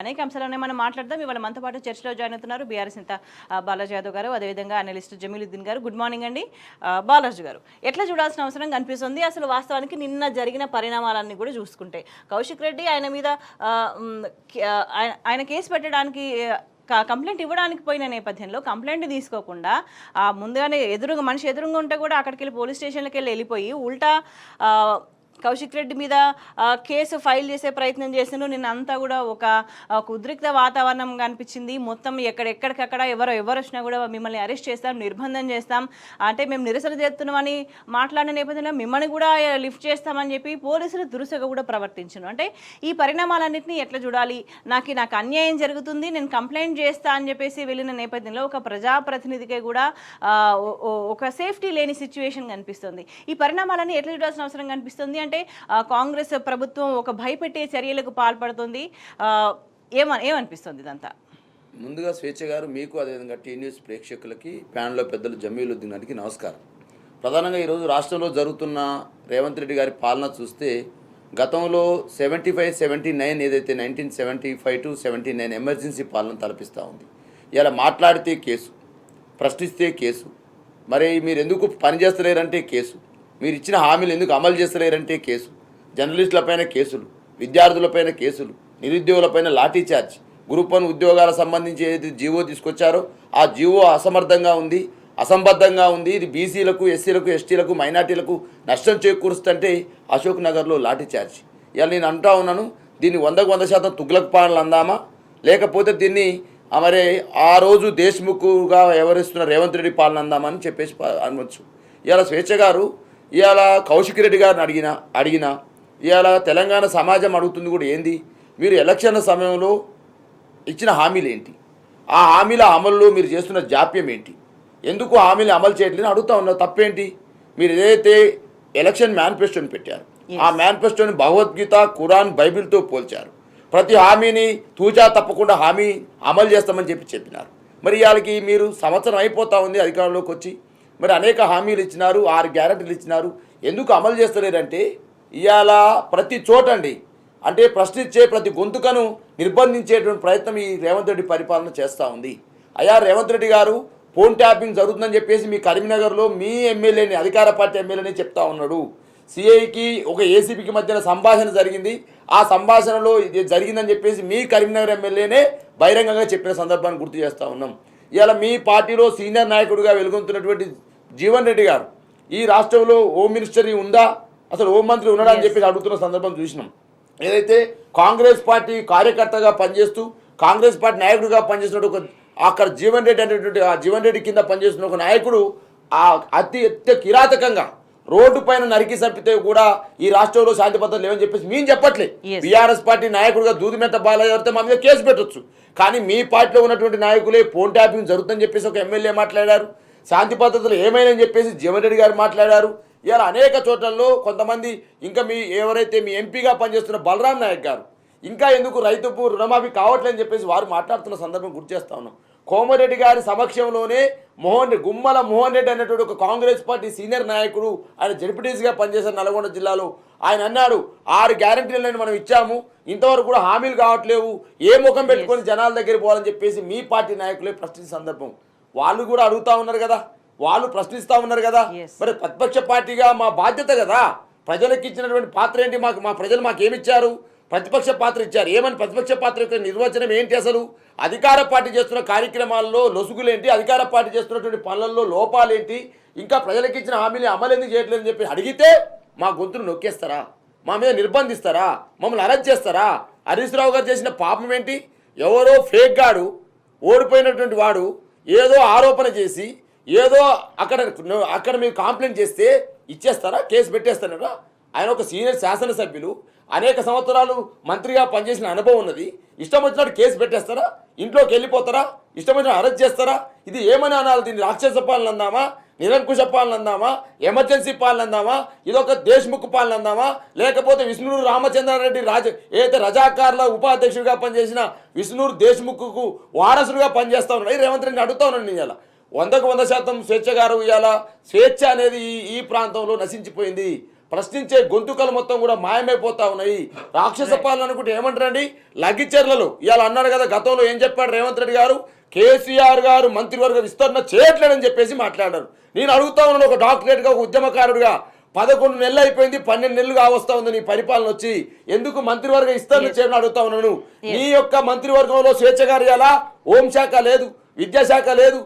అనేక అంశాలనే మనం మాట్లాడదాం. ఇవాళ మనతో పాటు చర్చలో జాయిన్ అవుతున్నారు బీఆర్ఎస్ నేత బాలాజీ యాదవ్ గారు, అదేవిధంగా అనలిస్ట్ జమీలుద్దీన్ గారు. గుడ్ మార్నింగ్ అండి. బాలాజీ గారు, ఎట్లా చూడాల్సిన అవసరం కనిపిస్తుంది అసలు వాస్తవానికి నిన్న జరిగిన పరిణామాలన్నీ కూడా చూసుకుంటే? కౌశిక్ రెడ్డి ఆయన మీద ఆయన కేసు పెట్టడానికి కంప్లైంట్ ఇవ్వడానికి పోయిన నేపథ్యంలో కంప్లైంట్ తీసుకోకుండా ముందుగానే మనిషి ఎదురుగా ఉంటే కూడా అక్కడికి వెళ్ళి పోలీస్ స్టేషన్లకు వెళ్ళిపోయి ఉల్టా కౌశిక్ రెడ్డి మీద కేసు ఫైల్ చేసే ప్రయత్నం చేసిండు. నిన్న అంతా కూడా ఒక ఉద్రిక్త వాతావరణం కనిపించింది. మొత్తం ఎక్కడికక్కడ ఎవరు వచ్చినా కూడా మిమ్మల్ని అరెస్ట్ చేస్తాం, నిర్బంధం చేస్తాం, అంటే మేము నిరసన చేస్తున్నామని మాట్లాడిన నేపథ్యంలో మిమ్మల్ని కూడా లిఫ్ట్ చేస్తామని చెప్పి పోలీసులు దురుసుగా కూడా ప్రవర్తించారు. అంటే ఈ పరిణామాలన్నింటినీ ఎట్లా చూడాలి? నాకు అన్యాయం జరుగుతుంది, నేను కంప్లైంట్ చేస్తా అని చెప్పేసి వెళ్ళిన నేపథ్యంలో ఒక ప్రజాప్రతినిధికి కూడా ఒక సేఫ్టీ లేని సిచ్యువేషన్ కనిపిస్తుంది. ఈ పరిణామాలన్నీ ఎట్లా చూడాల్సిన అవసరం కనిపిస్తుంది? అంటే కాంగ్రెస్ ప్రభుత్వం ఒక భయపెట్టే చర్యలకు పాల్పడుతుంది. ఏమనిపిస్తుంది ఇదంతా? ముందుగా స్వేచ్ఛ గారు, మీకు అదేవిధంగా టీ న్యూస్ ప్రేక్షకులకి, ప్యానెల్లో పెద్దలు జమీలుద్దీన్ గారికి నమస్కారం. ప్రధానంగా ఈరోజు రాష్ట్రంలో జరుగుతున్న రేవంత్ రెడ్డి గారి పాలన చూస్తే గతంలో 75-79 ఏదైతే 1975 to 79 ఎమర్జెన్సీ పాలన తలపిస్తూ ఉంది. ఇలా మాట్లాడితే కేసు, ప్రశ్నిస్తే కేసు, మరి మీరు ఎందుకు పనిచేస్తలేరంటే కేసు, మీరు ఇచ్చిన హామీలు ఎందుకు అమలు చేస్తలేరంటే కేసు, జర్నలిస్టులపైన కేసులు, విద్యార్థులపైన కేసులు, నిరుద్యోగులపైన లాఠీ చార్జ్, గ్రూప్ 1 ఉద్యోగాల సంబంధించి ఏదైతే జీవో తీసుకొచ్చారో ఆ జీవో అసమర్థంగా ఉంది, అసంబద్ధంగా ఉంది, ఇది బీసీలకు, ఎస్సీలకు, ఎస్టీలకు, మైనార్టీలకు నష్టం చేకూరుస్తుంటే అశోక్ నగర్లో లాఠీ చార్జ్. ఇలా నేను అంటా ఉన్నాను, దీన్ని 100% తుగ్లక్ పాలన అందామా, లేకపోతే దీన్ని మరి ఆ రోజు దేశ్ముఖ్గా వ్యవహరిస్తున్న రేవంత్ రెడ్డి పాలన అందామని చెప్పేసి అనవచ్చు. ఇవాళ స్వేచ్ఛ గారు, ఇవాళ కౌశిక్ రెడ్డి గారిని అడిగినా ఇవాళ తెలంగాణ సమాజం అడుగుతుంది కూడా, ఏంది మీరు ఎలక్షన్ల సమయంలో ఇచ్చిన హామీలు ఏంటి, ఆ హామీల అమలులో మీరు చేస్తున్న జాప్యం ఏంటి, ఎందుకు హామీలు అమలు చేయట్లేదని అడుగుతా ఉన్నారు. తప్పేంటి? మీరు ఏదైతే ఎలక్షన్ మేనిఫెస్టోని పెట్టారు, ఆ మేనిఫెస్టోని భగవద్గీత, ఖురాన్, బైబిల్తో పోల్చారు. ప్రతి హామీని తూచా తప్పకుండా హామీ అమలు చేస్తామని చెప్పినారు. మరి ఇవాళకి మీరు సంవత్సరం అయిపోతూ ఉంది అధికారంలోకి వచ్చి, మరి అనేక హామీలు ఇచ్చినారు, 6 గ్యారెంటీలు ఇచ్చినారు, ఎందుకు అమలు చేస్తలేరంటే ఇవాళ ప్రతి చోటండి అంటే ప్రశ్నించే ప్రతి గొంతుకను నిర్బంధించేటువంటి ప్రయత్నం ఈ రేవంత్ రెడ్డి పరిపాలన చేస్తూ ఉంది. అయ్యా రేవంత్ రెడ్డి గారు, ఫోన్ ట్యాపింగ్ జరుగుతుందని చెప్పేసి మీ కరీంనగర్లో మీ ఎమ్మెల్యేని, అధికార పార్టీ ఎమ్మెల్యేని చెప్తా ఉన్నాడు. సిఐకి ఒక ఏసీపీకి మధ్యన సంభాషణ జరిగింది, ఆ సంభాషణలో ఇది జరిగిందని చెప్పేసి మీ కరీంనగర్ ఎమ్మెల్యేనే బహిరంగంగా చెప్పిన సందర్భాన్ని గుర్తు చేస్తూ ఉన్నాం. ఇవాళ మీ పార్టీలో సీనియర్ నాయకుడిగా వెలుగొందుతున్నటువంటి జీవన్ రెడ్డి గారు, ఈ రాష్ట్రంలో హోమ్ మినిస్టర్ ఉందా, అసలు హోంమంత్రి ఉన్నాడా అని చెప్పి అడుగుతున్న సందర్భం చూసినాం. ఏదైతే కాంగ్రెస్ పార్టీ కార్యకర్తగా పనిచేస్తూ కాంగ్రెస్ పార్టీ నాయకుడిగా పనిచేస్తున్న అక్కడ జీవన్ రెడ్డి అనేటువంటి ఆ జీవన్ రెడ్డి కింద పనిచేస్తున్న ఒక నాయకుడు అతి కిరాతకంగా రోడ్డు పైన నరికి చంపితే కూడా ఈ రాష్ట్రంలో శాంతి భద్రత లేవని చెప్పేసి మేము చెప్పట్లే. బీఆర్ఎస్ పార్టీ నాయకుడిగా దూదిమెత్త బాలయ్య ఎవరితో మా మీద కేసు పెట్టొచ్చు, కానీ మీ పార్టీలో ఉన్నటువంటి నాయకులే ఫోన్ ట్యాపింగ్ జరుగుతుందని చెప్పేసి ఒక ఎమ్మెల్యే మాట్లాడారు, శాంతి భద్రతలు ఏమైనా చెప్పేసి జీవన్ రెడ్డి గారు మాట్లాడారు. ఇలా అనేక చోట్లలో కొంతమంది, ఇంకా ఎవరైతే మీ ఎంపీగా పనిచేస్తున్న బలరాం నాయక్ గారు, ఇంకా ఎందుకు రైతుకు రుణమాఫీ కావట్లేదని చెప్పేసి వారు మాట్లాడుతున్న సందర్భం గుర్తు చేస్తా ఉన్నాం. కోమరెడ్డి గారి సమక్షంలోనే గుమ్మల మోహన్ రెడ్డి అనేటువంటి ఒక కాంగ్రెస్ పార్టీ సీనియర్ నాయకుడు, ఆయన జడ్పీటీసీగా పనిచేశారు నల్గొండ జిల్లాలో, ఆయన అన్నాడు 6 గ్యారెంటీలను మనం ఇచ్చాము, ఇంతవరకు కూడా హామీలు కావట్లేవు, ఏ ముఖం పెట్టుకొని జనాల దగ్గర పోవాలని చెప్పేసి మీ పార్టీ నాయకులే ప్రశ్నించిన సందర్భం. వాళ్ళు కూడా అడుగుతా ఉన్నారు కదా, వాళ్ళు ప్రశ్నిస్తూ ఉన్నారు కదా. మరి ప్రతిపక్ష పార్టీగా మా బాధ్యత కదా, ప్రజలకు ఇచ్చినటువంటి పాత్ర ఏంటి, మా ప్రజలు మాకేమిచ్చారు, ప్రతిపక్ష పాత్ర ఇచ్చారు. ఏమని ప్రతిపక్ష పాత్ర యొక్క నిర్వచనం ఏంటి, అసలు అధికార పార్టీ చేస్తున్న కార్యక్రమాల్లో లొసుగులేంటి, అధికార పార్టీ చేస్తున్నటువంటి పనులలో లోపాలేంటి, ఇంకా ప్రజలకు ఇచ్చిన హామీలు అమలు ఎందుకు చేయట్లేదని చెప్పి అడిగితే మా గొంతును నొక్కేస్తారా, మా మీద నిర్బంధిస్తారా, మమ్మల్ని అరెస్ట్ చేస్తారా? హరీష్ రావు గారు చేసిన పాపం ఏంటి? ఎవరో ఫేక్ గాడు, ఓడిపోయినటువంటి వాడు ఏదో ఆరోపణ చేసి ఏదో అక్కడ మీరు కంప్లైంట్ చేస్తే ఇచ్చేస్తారా, కేసు పెట్టేస్తారా? ఆయన ఒక సీనియర్ శాసనసభ్యులు, అనేక సంవత్సరాలు మంత్రిగా పనిచేసిన అనుభవం ఉన్నది, ఇష్టం వచ్చినట్టు కేసు పెట్టేస్తారా? ఇంట్లోకి వెళ్ళిపోతారా? ఇష్టం వచ్చిన అరెస్ట్ చేస్తారా? ఇది ఏమని అనాలి? దీన్ని రాక్షస పాలన అందామా, నిరంకుశ పాలన అందామా, ఎమర్జెన్సీ పాలన అందామా, ఇదొక దేశ్ముఖ్ పాలన అందామా, లేకపోతే విష్ణూరు రామచంద్రారెడ్డి ఏదైతే రజాకార్ల ఉపాధ్యక్షుడిగా పనిచేసిన విష్ణూరు దేశ్ముఖ్కు వారసుడిగా పనిచేస్తా ఉన్నాడు రేవంత్ రెడ్డిని అడుగుతా ఉన్నాను. నేను ఇలా 100% స్వేచ్ఛ గారు, ఇవాళ స్వేచ్ఛ అనేది ఈ ప్రాంతంలో నశించిపోయింది. ప్రశ్నించే గొంతుకలు మొత్తం కూడా మాయమైపోతా ఉన్నాయి. రాక్షస పాలన అనుకుంటే ఏమంటారండి? లగ్గిచెర్లలో ఇవాళ అన్నారు కదా, గతంలో ఏం చెప్పాడు రేవంత్ రెడ్డి గారు? కేసీఆర్ గారు మంత్రివర్గ విస్తరణ చేయట్లేదని చెప్పేసి మాట్లాడారు. నేను అడుగుతా ఉన్నాను, ఒక డాక్టరేట్గా, ఒక ఉద్యమకారుడిగా, 11 నెలలు అయిపోయింది, 12 నెలలు కావస్తా ఉంది నీ పరిపాలన వచ్చి, ఎందుకు మంత్రివర్గ విస్తరణ చేయడం అడుగుతా ఉన్నాను. నీ యొక్క మంత్రివర్గంలో స్వేచ్ఛ కార్యాల, హోంశాఖ లేదు, విద్యాశాఖ లేదు,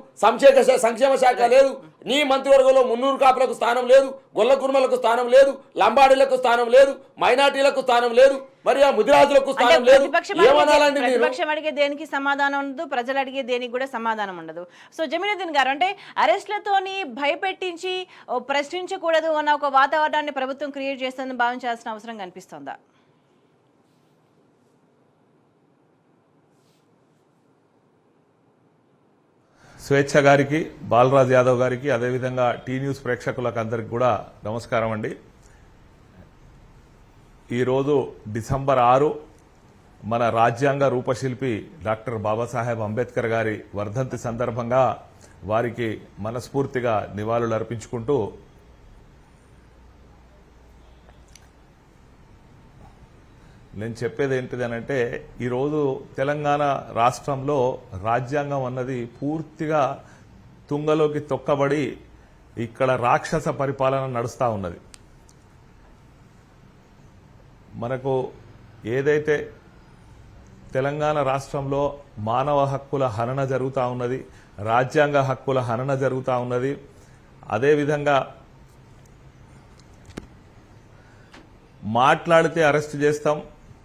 సంక్షేమ శాఖ లేదు, నీ మంత్రివర్గంలో మున్నూరు కాపులకు స్థానం లేదు, గొల్ల కుర్మలకు స్థానం లేదు, లంబాడీలకు స్థానం లేదు, మైనార్టీలకు స్థానం లేదు, మరి ఆ ముదిరాజులకు స్థానం లేదు. ఏమనాలండి? ప్రతిపక్షం అడిగే దేనికి సమాధానం ఉండదు, ప్రజలు అడిగే దేనికి కూడా సమాధానం ఉండదు. సో జమీనుద్దీన్ గారు, అంటే అరెస్ట్లతోని భయపెట్టించి ప్రశ్నించకూడదు అన్న ఒక వాతావరణాన్ని ప్రభుత్వం క్రియేట్ చేస్తుందని భావించాల్సిన అవసరం కనిపిస్తోందా? స్వేచ్ఛ గారికి, బాలరాజ్ యాదవ్ గారికి, అదేవిధంగా టీ న్యూస్ ప్రేక్షకులకు అందరికి కూడా నమస్కారం అండి. ఈరోజు డిసెంబర్ 6 మన రాజ్యాంగ రూపశిల్పి డాక్టర్ బాబాసాహెబ్ అంబేద్కర్ గారి వర్ధంతి సందర్భంగా వారికి మనస్ఫూర్తిగా నివాళులు అర్పించుకుంటూ నేను చెప్పేది ఏంటిదనంటే, ఈరోజు తెలంగాణ రాష్ట్రంలో రాజ్యాంగం అన్నది పూర్తిగా తుంగలోకి తొక్కబడి ఇక్కడ రాక్షస పరిపాలన నడుస్తూ ఉన్నది. మనకు ఏదైతే తెలంగాణ రాష్ట్రంలో మానవ హక్కుల హనన జరుగుతూ ఉన్నది, రాజ్యాంగ హక్కుల హనన జరుగుతూ ఉన్నది, అదేవిధంగా మాట్లాడితే అరెస్ట్ చేస్తాం,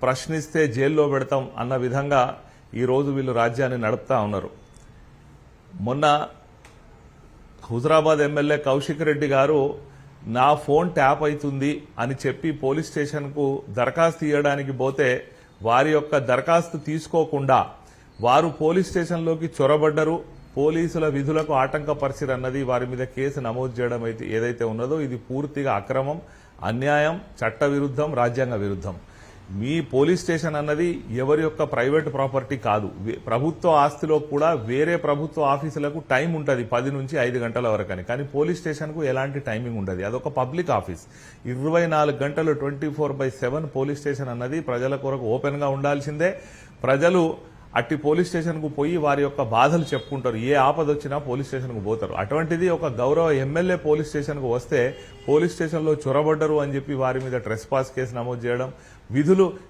ప్రశ్నిస్తే జైల్లో పెడతాం అన్న విధంగా ఈరోజు వీళ్ళు రాజ్యాన్ని నడుపుతా ఉన్నారు. మొన్న హుజరాబాద్ ఎమ్మెల్యే కౌశిక్ రెడ్డి గారు నా ఫోన్ ట్యాప్ అవుతుంది అని చెప్పి పోలీస్ స్టేషన్కు దరఖాస్తు ఇవ్వడానికి పోతే వారి యొక్క దరఖాస్తు తీసుకోకుండా వారు పోలీస్ స్టేషన్లోకి చొరబడ్డరు, పోలీసుల విధులకు ఆటంకపరిచిరన్నది వారి మీద కేసు నమోదు చేయడం అయితే ఏదైతే ఉన్నదో ఇది పూర్తిగా అక్రమం, అన్యాయం, చట్ట విరుద్ధం, రాజ్యాంగ విరుద్ధం. మీ పోలీస్ స్టేషన్ అన్నది ఎవరి యొక్క ప్రైవేట్ ప్రాపర్టీ కాదు. ప్రభుత్వ ఆస్తిలో కూడా వేరే ప్రభుత్వ ఆఫీసులకు టైం ఉంటుంది 10 నుంచి 5 గంటల వరకు అని, కానీ పోలీస్ స్టేషన్కు ఎలాంటి టైమింగ్ ఉండదు. అదొక పబ్లిక్ ఆఫీస్. 24 గంటలు 24/7 పోలీస్ స్టేషన్ అన్నది ప్రజల కొరకు ఓపెన్ గా ఉండాల్సిందే. ప్రజలు అట్టి పోలీస్ స్టేషన్కు పోయి వారి యొక్క బాధలు చెప్పుకుంటారు. ఏ ఆపద వచ్చినా పోలీస్ స్టేషన్కు పోతారు. అటువంటిది ఒక గౌరవ ఎమ్మెల్యే పోలీస్ స్టేషన్కు వస్తే పోలీస్ స్టేషన్లో చొరబడ్డరు అని చెప్పి వారి మీద ట్రెస్ పాస్ కేసు నమోదు చేయడం,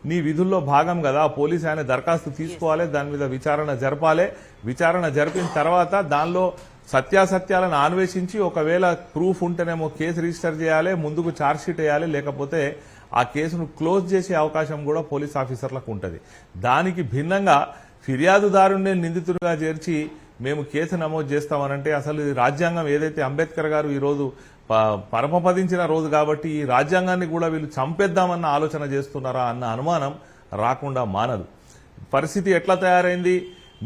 నీ విధుల్లో భాగం కదా, పోలీసు ఆయన దరఖాస్తు తీసుకోవాలి, దాని మీద విచారణ జరపాలి, విచారణ జరిపిన తర్వాత దానిలో సత్యాసత్యాలను అన్వేషించి ఒకవేళ ప్రూఫ్ ఉంటేనేమో కేసు రిజిస్టర్ చేయాలి, ముందుకు ఛార్జ్షీట్ వేయాలి, లేకపోతే ఆ కేసును క్లోజ్ చేసే అవకాశం కూడా పోలీస్ ఆఫీసర్లకు ఉంటుంది. దానికి భిన్నంగా ఫిర్యాదుదారుని నిందితుడిగా చేర్చి మేము కేసు నమోదు చేస్తామనంటే అసలు ఈ రాజ్యాంగం ఏదైతే అంబేద్కర్ గారు ఈరోజు పరమపదించిన రోజు కాబట్టి ఈ రాజ్యాంగాన్ని కూడా వీళ్ళు చంపేద్దామన్న ఆలోచన చేస్తున్నారా అన్న అనుమానం రాకుండా మానదు. పరిస్థితి ఎట్లా తయారైంది?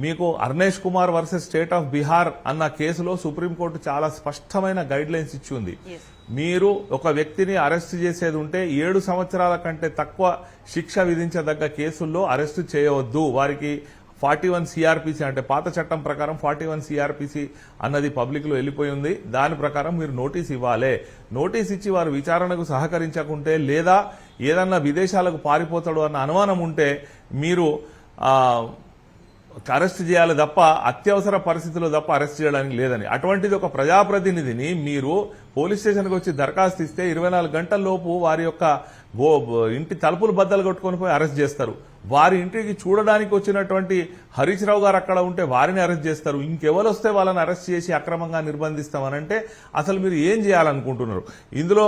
మీకు Arnesh Kumar versus state of Bihar అన్న కేసులో సుప్రీంకోర్టు చాలా స్పష్టమైన గైడ్ లైన్స్ ఇచ్చి ఉంది. మీరు ఒక వ్యక్తిని అరెస్టు చేసేది ఉంటే 7 సంవత్సరాల కంటే తక్కువ శిక్ష విధించదగ్గ కేసుల్లో అరెస్టు చేయవద్దు. వారికి 41 సిఆర్పిసి అంటే పాత చట్టం ప్రకారం 41 సిఆర్పిసి అన్నది పబ్లిక్ లో వెళ్ళిపోయి ఉంది. దాని ప్రకారం మీరు నోటీస్ ఇవ్వాలి. నోటీస్ ఇచ్చి వారు విచారణకు సహకరించకుంటే లేదా ఏదన్నా విదేశాలకు పారిపోతాడు అన్న అనుమానం ఉంటే మీరు అరెస్ట్ చేయాలి తప్ప అత్యవసర పరిస్థితుల్లో తప్ప అరెస్ట్ చేయడానికి లేదని. అటువంటిది ఒక ప్రజాప్రతినిధిని మీరు పోలీస్ స్టేషన్కి వచ్చి దరఖాస్తు ఇస్తే 24 గంటల లోపు వారి యొక్క ఇంటి తలుపులు బద్దలు కొట్టుకొని పోయి అరెస్ట్ చేస్తారు. వారి ఇంటికి చూడడానికి వచ్చినటువంటి హరీష్ రావు గారు అక్కడ ఉంటే వారిని అరెస్ట్ చేస్తారు. ఇంకెవరు వస్తే వాళ్ళని అరెస్ట్ చేసి అక్రమంగా నిర్బంధిస్తామనంటే అసలు మీరు ఏం చేయాలనుకుంటున్నారు? ఇందులో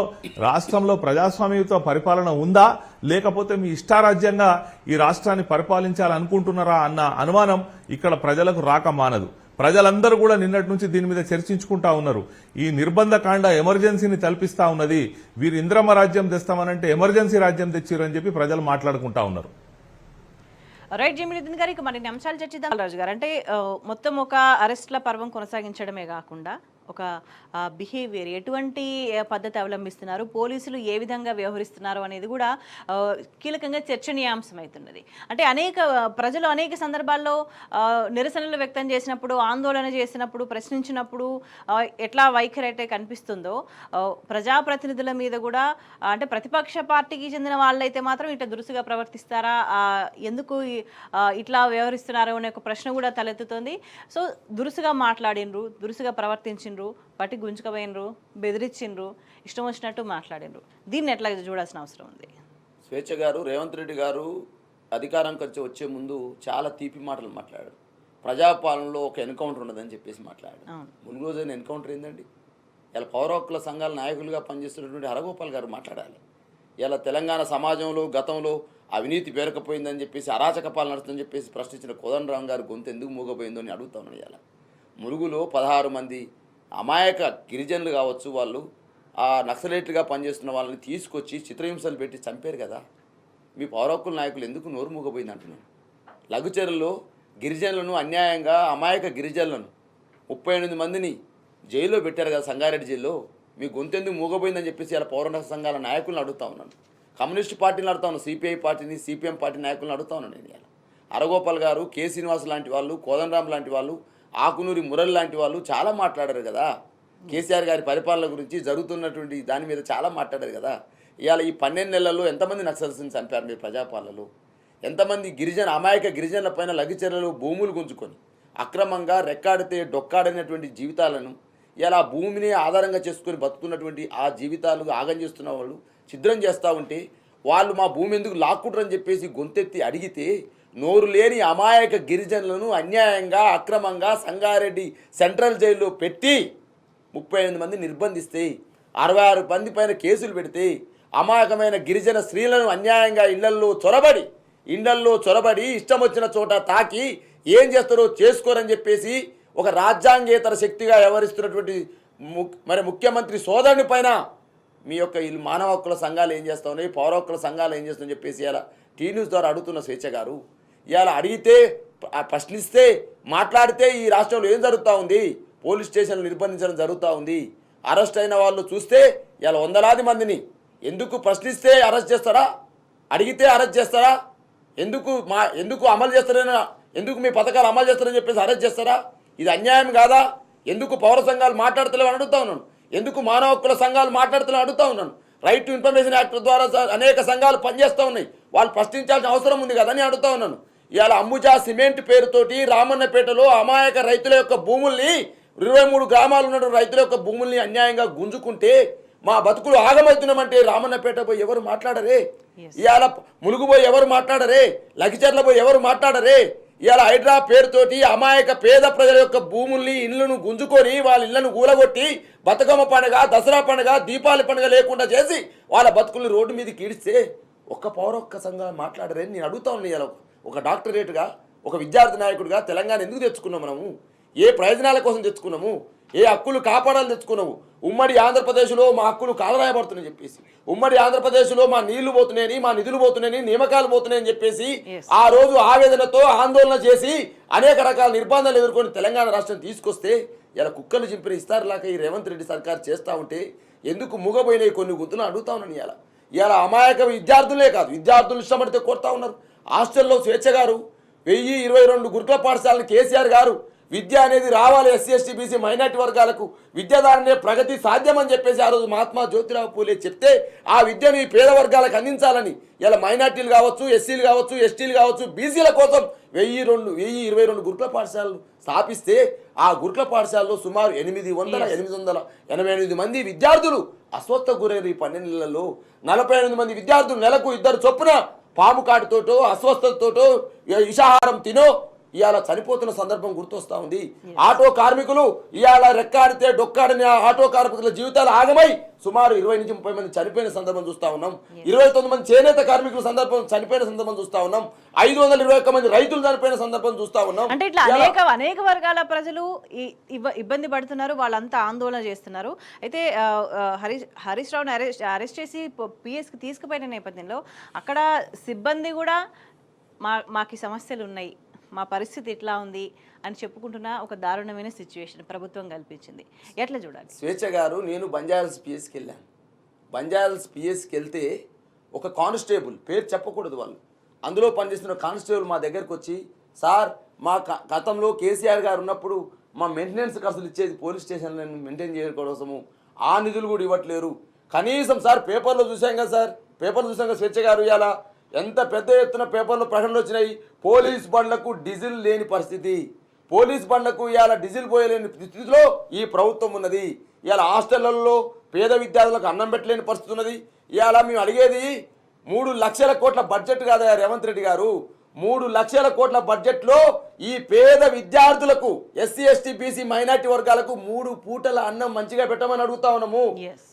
రాష్ట్రంలో ప్రజాస్వామ్యయుత పరిపాలన ఉందా, లేకపోతే మీ ఇష్టారాజ్యంగా ఈ రాష్ట్రాన్ని పరిపాలించాలనుకుంటున్నారా అన్న అనుమానం ఇక్కడ ప్రజలకు రాక మానదు. ప్రజలందరూ కూడా నిన్నటి నుంచి దీని మీద చర్చించుకుంటా ఉన్నారు. ఈ నిర్బంధ కాండ ఎమర్జెన్సీని తలపిస్తా ఉన్నది. వీరు ఇంద్రమ రాజ్యం తెస్తామనంటే ఎమర్జెన్సీ రాజ్యం తెచ్చిరు అని చెప్పి ప్రజలు మాట్లాడుకుంటా ఉన్నారు. రైట్ జమీనుద్దీన్ గారు, ఇక మరిన్ని అంశాలు చర్చిద్దాం. రాజు గారు, అంటే మొత్తం ఒక అరెస్ట్ల పర్వం కొనసాగించడమే కాకుండా ఒక బిహేవియర్ ఎటువంటి పద్ధతి అవలంబిస్తున్నారు, పోలీసులు ఏ విధంగా వ్యవహరిస్తున్నారు అనేది కూడా కీలకంగా చర్చనీయాంశం అవుతున్నది. అంటే ప్రజలు అనేక సందర్భాల్లో నిరసనలు వ్యక్తం చేసినప్పుడు, ఆందోళన చేసినప్పుడు, ప్రశ్నించినప్పుడు ఎట్లా వైఖరి అయితే కనిపిస్తుందో ప్రజాప్రతినిధుల మీద కూడా అంటే ప్రతిపక్ష పార్టీకి చెందిన వాళ్ళైతే మాత్రం ఇట్లా దురుసుగా ప్రవర్తిస్తారా, ఎందుకు ఇట్లా వ్యవహరిస్తున్నారు అనే ఒక ప్రశ్న కూడా తలెత్తుతోంది. సో దురుసుగా మాట్లాడినరు, దురుసుగా ప్రవర్తించిండ్రు, పట్టి గుంజుకపోయినరు, బెదిరించిండ్రు, ఇష్టం వచ్చినట్టు మాట్లాడినరు. దీన్ని ఎట్లా చూడాల్సిన అవసరం ఉంది? స్వేచ్ఛ గారు, రేవంత్ రెడ్డి గారు అధికారం వచ్చే ముందు చాలా తీపి మాటలు మాట్లాడారు. ప్రజాపాలనలో ఒక ఎన్కౌంటర్ ఉన్నదని చెప్పేసి మాట్లాడారు. ముందు రోజైన ఎన్కౌంటర్ ఏందండి? ఇలా పౌర హక్కుల సంఘాల నాయకులుగా పనిచేస్తున్నటువంటి హరగోపాల్ గారు మాట్లాడాలి. ఇలా తెలంగాణ సమాజంలో గతంలో అవినీతి పేరకపోయిందని చెప్పేసి, అరాచక పాలన నడుస్తుందని చెప్పేసి ప్రశ్నించిన కోదండరాం గారు గొంతు ఎందుకు మూగపోయిందో అని అడుగుతా ఉన్నాను. ఇలా ములుగులో 16 మంది అమాయక గిరిజనులు కావచ్చు, వాళ్ళు ఆ నక్సలైట్లుగా పనిచేస్తున్న వాళ్ళని తీసుకొచ్చి చిత్రహింసలు పెట్టి చంపారు కదా. మీ పౌర హక్కుల నాయకులు ఎందుకు నోరు మూగపోయింది అంటున్నాను. లఘుచర్యలో గిరిజనులను అన్యాయంగా, అమాయక గిరిజనులను 38 మందిని జైల్లో పెట్టారు కదా, సంగారెడ్డి జైల్లో. మీ గొంతు ఎందుకు మూగపోయిందని చెప్పేసి ఇలా పౌర సంఘాల నాయకులను అడుగుతా ఉన్నాను. కమ్యూనిస్ట్ పార్టీని అడుగుతా ఉన్నాను, సిపిఐ పార్టీని, సిపిఎం పార్టీ నాయకులను అడుగుతా ఉన్నాను నేను. ఇలా హరగోపాల్ గారు, కె శ్రీనివాస్ లాంటి వాళ్ళు, కోదండరాం లాంటి వాళ్ళు, ఆకునూరి మురళి లాంటి వాళ్ళు చాలా మాట్లాడారు కదా. కేసీఆర్ గారి పరిపాలన గురించి, జరుగుతున్నటువంటి దాని మీద చాలా మాట్లాడారు కదా. ఇవాళ ఈ 12 నెలల్లో ఎంతమంది నక్సల్స్ని చంపారు మీరు ప్రజాపాలనలో? ఎంతమంది అమాయక గిరిజనుల పైన లఘుచర్యలు భూములు గుంజుకొని అక్రమంగా రెక్కాడితే డొక్కాడినటువంటి జీవితాలను ఇలా భూమిని ఆధారంగా చేసుకొని బతుకున్నటువంటి ఆ జీవితాలు ఆగం చేస్తున్న వాళ్ళు ఛిద్రం చేస్తూ ఉంటే, వాళ్ళు మా భూమి ఎందుకు లాక్కుంటారని చెప్పేసి గొంతెత్తి అడిగితే నోరు లేని అమాయక గిరిజనులను అన్యాయంగా, అక్రమంగా సంగారెడ్డి సెంట్రల్ జైల్లో పెట్టి 38 మంది నిర్బంధిస్తే, 66 మంది పైన కేసులు పెడితే, అమాయకమైన గిరిజన స్త్రీలను అన్యాయంగా ఇళ్లల్లో చొరబడి ఇష్టం వచ్చిన చోట తాకి ఏం చేస్తారో చేసుకోరని చెప్పేసి ఒక రాజ్యాంగేతర శక్తిగా వ్యవహరిస్తున్నటువంటి ముఖ్యమంత్రి సోదరుని పైన మీ యొక్క ఈ మానవ హక్కుల సంఘాలు ఏం చేస్తూ ఉన్నాయి, పౌర హక్కుల సంఘాలు ఏం చేస్తామని చెప్పేసి ఇలా టీ న్యూస్ ద్వారా అడుగుతున్న స్వేచ్ఛ గారు, ఇవాళ అడిగితే, ప్రశ్నిస్తే, మాట్లాడితే ఈ రాష్ట్రంలో ఏం జరుగుతూ ఉంది? పోలీస్ స్టేషన్లు నిర్బంధించడం జరుగుతూ ఉంది. అరెస్ట్ అయిన వాళ్ళు చూస్తే ఇలా 100లాది మందిని ఎందుకు ప్రశ్నిస్తే అరెస్ట్ చేస్తారా? అడిగితే అరెస్ట్ చేస్తారా? ఎందుకు అమలు చేస్తారని, ఎందుకు మీ పథకాలు అమలు చేస్తారని చెప్పేసి అరెస్ట్ చేస్తారా? ఇది అన్యాయం కాదా? ఎందుకు పౌర సంఘాలు మాట్లాడతలేవు అని అడుగుతా ఉన్నాను. ఎందుకు మానవ హక్కుల సంఘాలు మాట్లాడతలేవు అడుగుతా ఉన్నాను. రైట్ టు ఇన్ఫర్మేషన్ యాక్ట్ ద్వారా అనేక సంఘాలు పనిచేస్తూ ఉన్నాయి, వాళ్ళు ప్రశ్నించాల్సిన అవసరం ఉంది కదా అని అడుగుతా ఉన్నాను. ఇవాళ అంబుజా సిమెంట్ పేరుతోటి రామన్నపేటలో అమాయక రైతుల యొక్క భూముల్ని, 23 గ్రామాలు ఉన్న రైతుల యొక్క భూముల్ని అన్యాయంగా గుంజుకుంటే మా బతుకులు ఆగమవుతున్నామంటే రామన్నపేట పోయి ఎవరు మాట్లాడరే? ఇవాళ ములుగు పోయి ఎవరు మాట్లాడరే? లగిచర్ల పోయి ఎవరు మాట్లాడరే? ఇవాళ హైడ్రా పేరుతోటి అమాయక పేద ప్రజల యొక్క భూముల్ని, ఇళ్లను గుంజుకొని వాళ్ళ ఇళ్లను కూలగొట్టి బతుకమ్మ పండుగ, దసరా పండుగ, దీపావళి పండుగ లేకుండా చేసి వాళ్ళ బతుకుల్ని రోడ్డు మీదకి ఈడిస్తే ఒక్క పౌర హక్కు సంఘం మాట్లాడరే? నేను అడుగుతా ఉన్నా. ఇవాళ ఒక డాక్టరేట్గా, ఒక విద్యార్థి నాయకుడిగా తెలంగాణ ఎందుకు తెచ్చుకున్నాం మనము? ఏ ప్రయోజనాల కోసం తెచ్చుకున్నాము? ఏ హక్కులు కాపాడాలని తెచ్చుకున్నాము? ఉమ్మడి ఆంధ్రప్రదేశ్లో మా హక్కులు కాలరాయబడుతున్నాయని చెప్పేసి, ఉమ్మడి ఆంధ్రప్రదేశ్లో మా నీళ్లు పోతున్నాయని, మా నిధులు పోతున్నాయని, నియామకాలు పోతున్నాయని చెప్పేసి ఆ రోజు ఆవేదనతో ఆందోళన చేసి అనేక రకాల నిర్బంధాలు ఎదుర్కొని తెలంగాణ రాష్ట్రం తీసుకొస్తే ఇలా కుక్కలు చింపిన ఇస్తారులాగా ఈ రేవంత్ రెడ్డి సర్కార్ చేస్తూ ఉంటే ఎందుకు మూగపోయినాయి కొన్ని గుర్తులు అడుగుతా ఉన్నాను. ఇలా అమాయక విద్యార్థులే కాదు, విద్యార్థులు ఇష్టపడితే కోరుతా ఉన్నారు. హాస్టల్లో స్వేచ్ఛ గారు 1022 గురుకుల పాఠశాలను కేసీఆర్ గారు విద్య అనేది రావాలి ఎస్సీ ఎస్టీ బీసీ మైనార్టీ వర్గాలకు, విద్యాదారనే ప్రగతి సాధ్యమని చెప్పేసి ఆ రోజు మహాత్మా జ్యోతిరావు పూలే చెప్తే ఆ విద్యను ఈ పేద వర్గాలకు అందించాలని ఇలా మైనార్టీలు కావచ్చు, ఎస్సీలు కావచ్చు, ఎస్టీలు కావచ్చు, బీసీల కోసం 1022 గురుకుల పాఠశాలలు స్థాపిస్తే ఆ గురుకుల పాఠశాలలో సుమారు 888 మంది విద్యార్థులు అస్వస్థకు గురైన ఈ 12 నెలల్లో 48 మంది విద్యార్థులు నెలకు 2 చొప్పున పాము కాటుతోటో, అస్వస్థతతోటో, విషాహారం తినో ఇవాళ చనిపోతున్న సందర్భం గుర్తొస్తా ఉంది. ఆటో కార్మికులు ఇవాళ రెక్కాడితే డొక్కాడిన ఆటో కార్మికుల జీవితాలు ఆగమై సుమారు 20 నుంచి 30 మంది చనిపోయిన సందర్భం చూస్తా ఉన్నాం. 29 మంది చేనేత కార్మికుల చనిపోయిన సందర్భం చూస్తా ఉన్నాం. 521 మంది రైతులు చనిపోయిన సందర్భం చూస్తా ఉన్నాం. అంటే ఇట్లా అనేక వర్గాల ప్రజలు ఇబ్బంది పడుతున్నారు, వాళ్ళంతా ఆందోళన చేస్తున్నారు. అయితే హరీష్ రావుని అరెస్ట్ చేసి పిఎస్కి తీసుకుపోయిన నేపథ్యంలో అక్కడ సిబ్బంది కూడా మాకు సమస్యలు ఉన్నాయి, మా పరిస్థితి ఇట్లా ఉంది అని చెప్పుకుంటున్న ఒక దారుణమైన సిచ్యువేషన్ ప్రభుత్వం కల్పించింది. ఎట్లా చూడాలి? స్వేచ్ఛ గారు, నేను బంజారాస్ పిఎస్కి వెళ్ళాను. బంజారాస్ పిఎస్కి వెళ్తే ఒక కానిస్టేబుల్, పేరు చెప్పకూడదు, వాళ్ళు అందులో పనిచేస్తున్న కానిస్టేబుల్ మా దగ్గరకు వచ్చి, సార్ మా గతంలో కేసీఆర్ గారు ఉన్నప్పుడు మా మెయింటెనెన్స్ ఖర్చులు ఇచ్చేది పోలీస్ స్టేషన్లను మెయింటైన్ చేయడం కోసము, ఆ నిధులు కూడా ఇవ్వట్లేరు. కనీసం సార్ పేపర్లో చూసాం కదా సార్, పేపర్లో చూసాం కదా స్వేచ్ఛ గారు, ఇలా ఎంత పెద్ద ఎత్తున పేపర్లో ప్రకటనలు వచ్చినాయి. పోలీస్ బండ్లకు డీజిల్ లేని పరిస్థితి, పోలీస్ బండ్లకు ఇవాళ డీజిల్ పోయలేని స్థితిలో ఈ ప్రభుత్వం ఉన్నది. ఇవాళ హాస్టళ్లలో పేద విద్యార్థులకు అన్నం పెట్టలేని పరిస్థితి ఉన్నది. ఇవాళ మేము అడిగేది 3 లక్షల కోట్ల బడ్జెట్ కాదా రేవంత్ రెడ్డి గారు, 3 లక్షల కోట్ల బడ్జెట్లో ఈ పేద విద్యార్థులకు, ఎస్సీ ఎస్టీ బీసీ మైనార్టీ వర్గాలకు 3 పూటల అన్నం మంచిగా పెట్టమని అడుగుతా ఉన్నాము.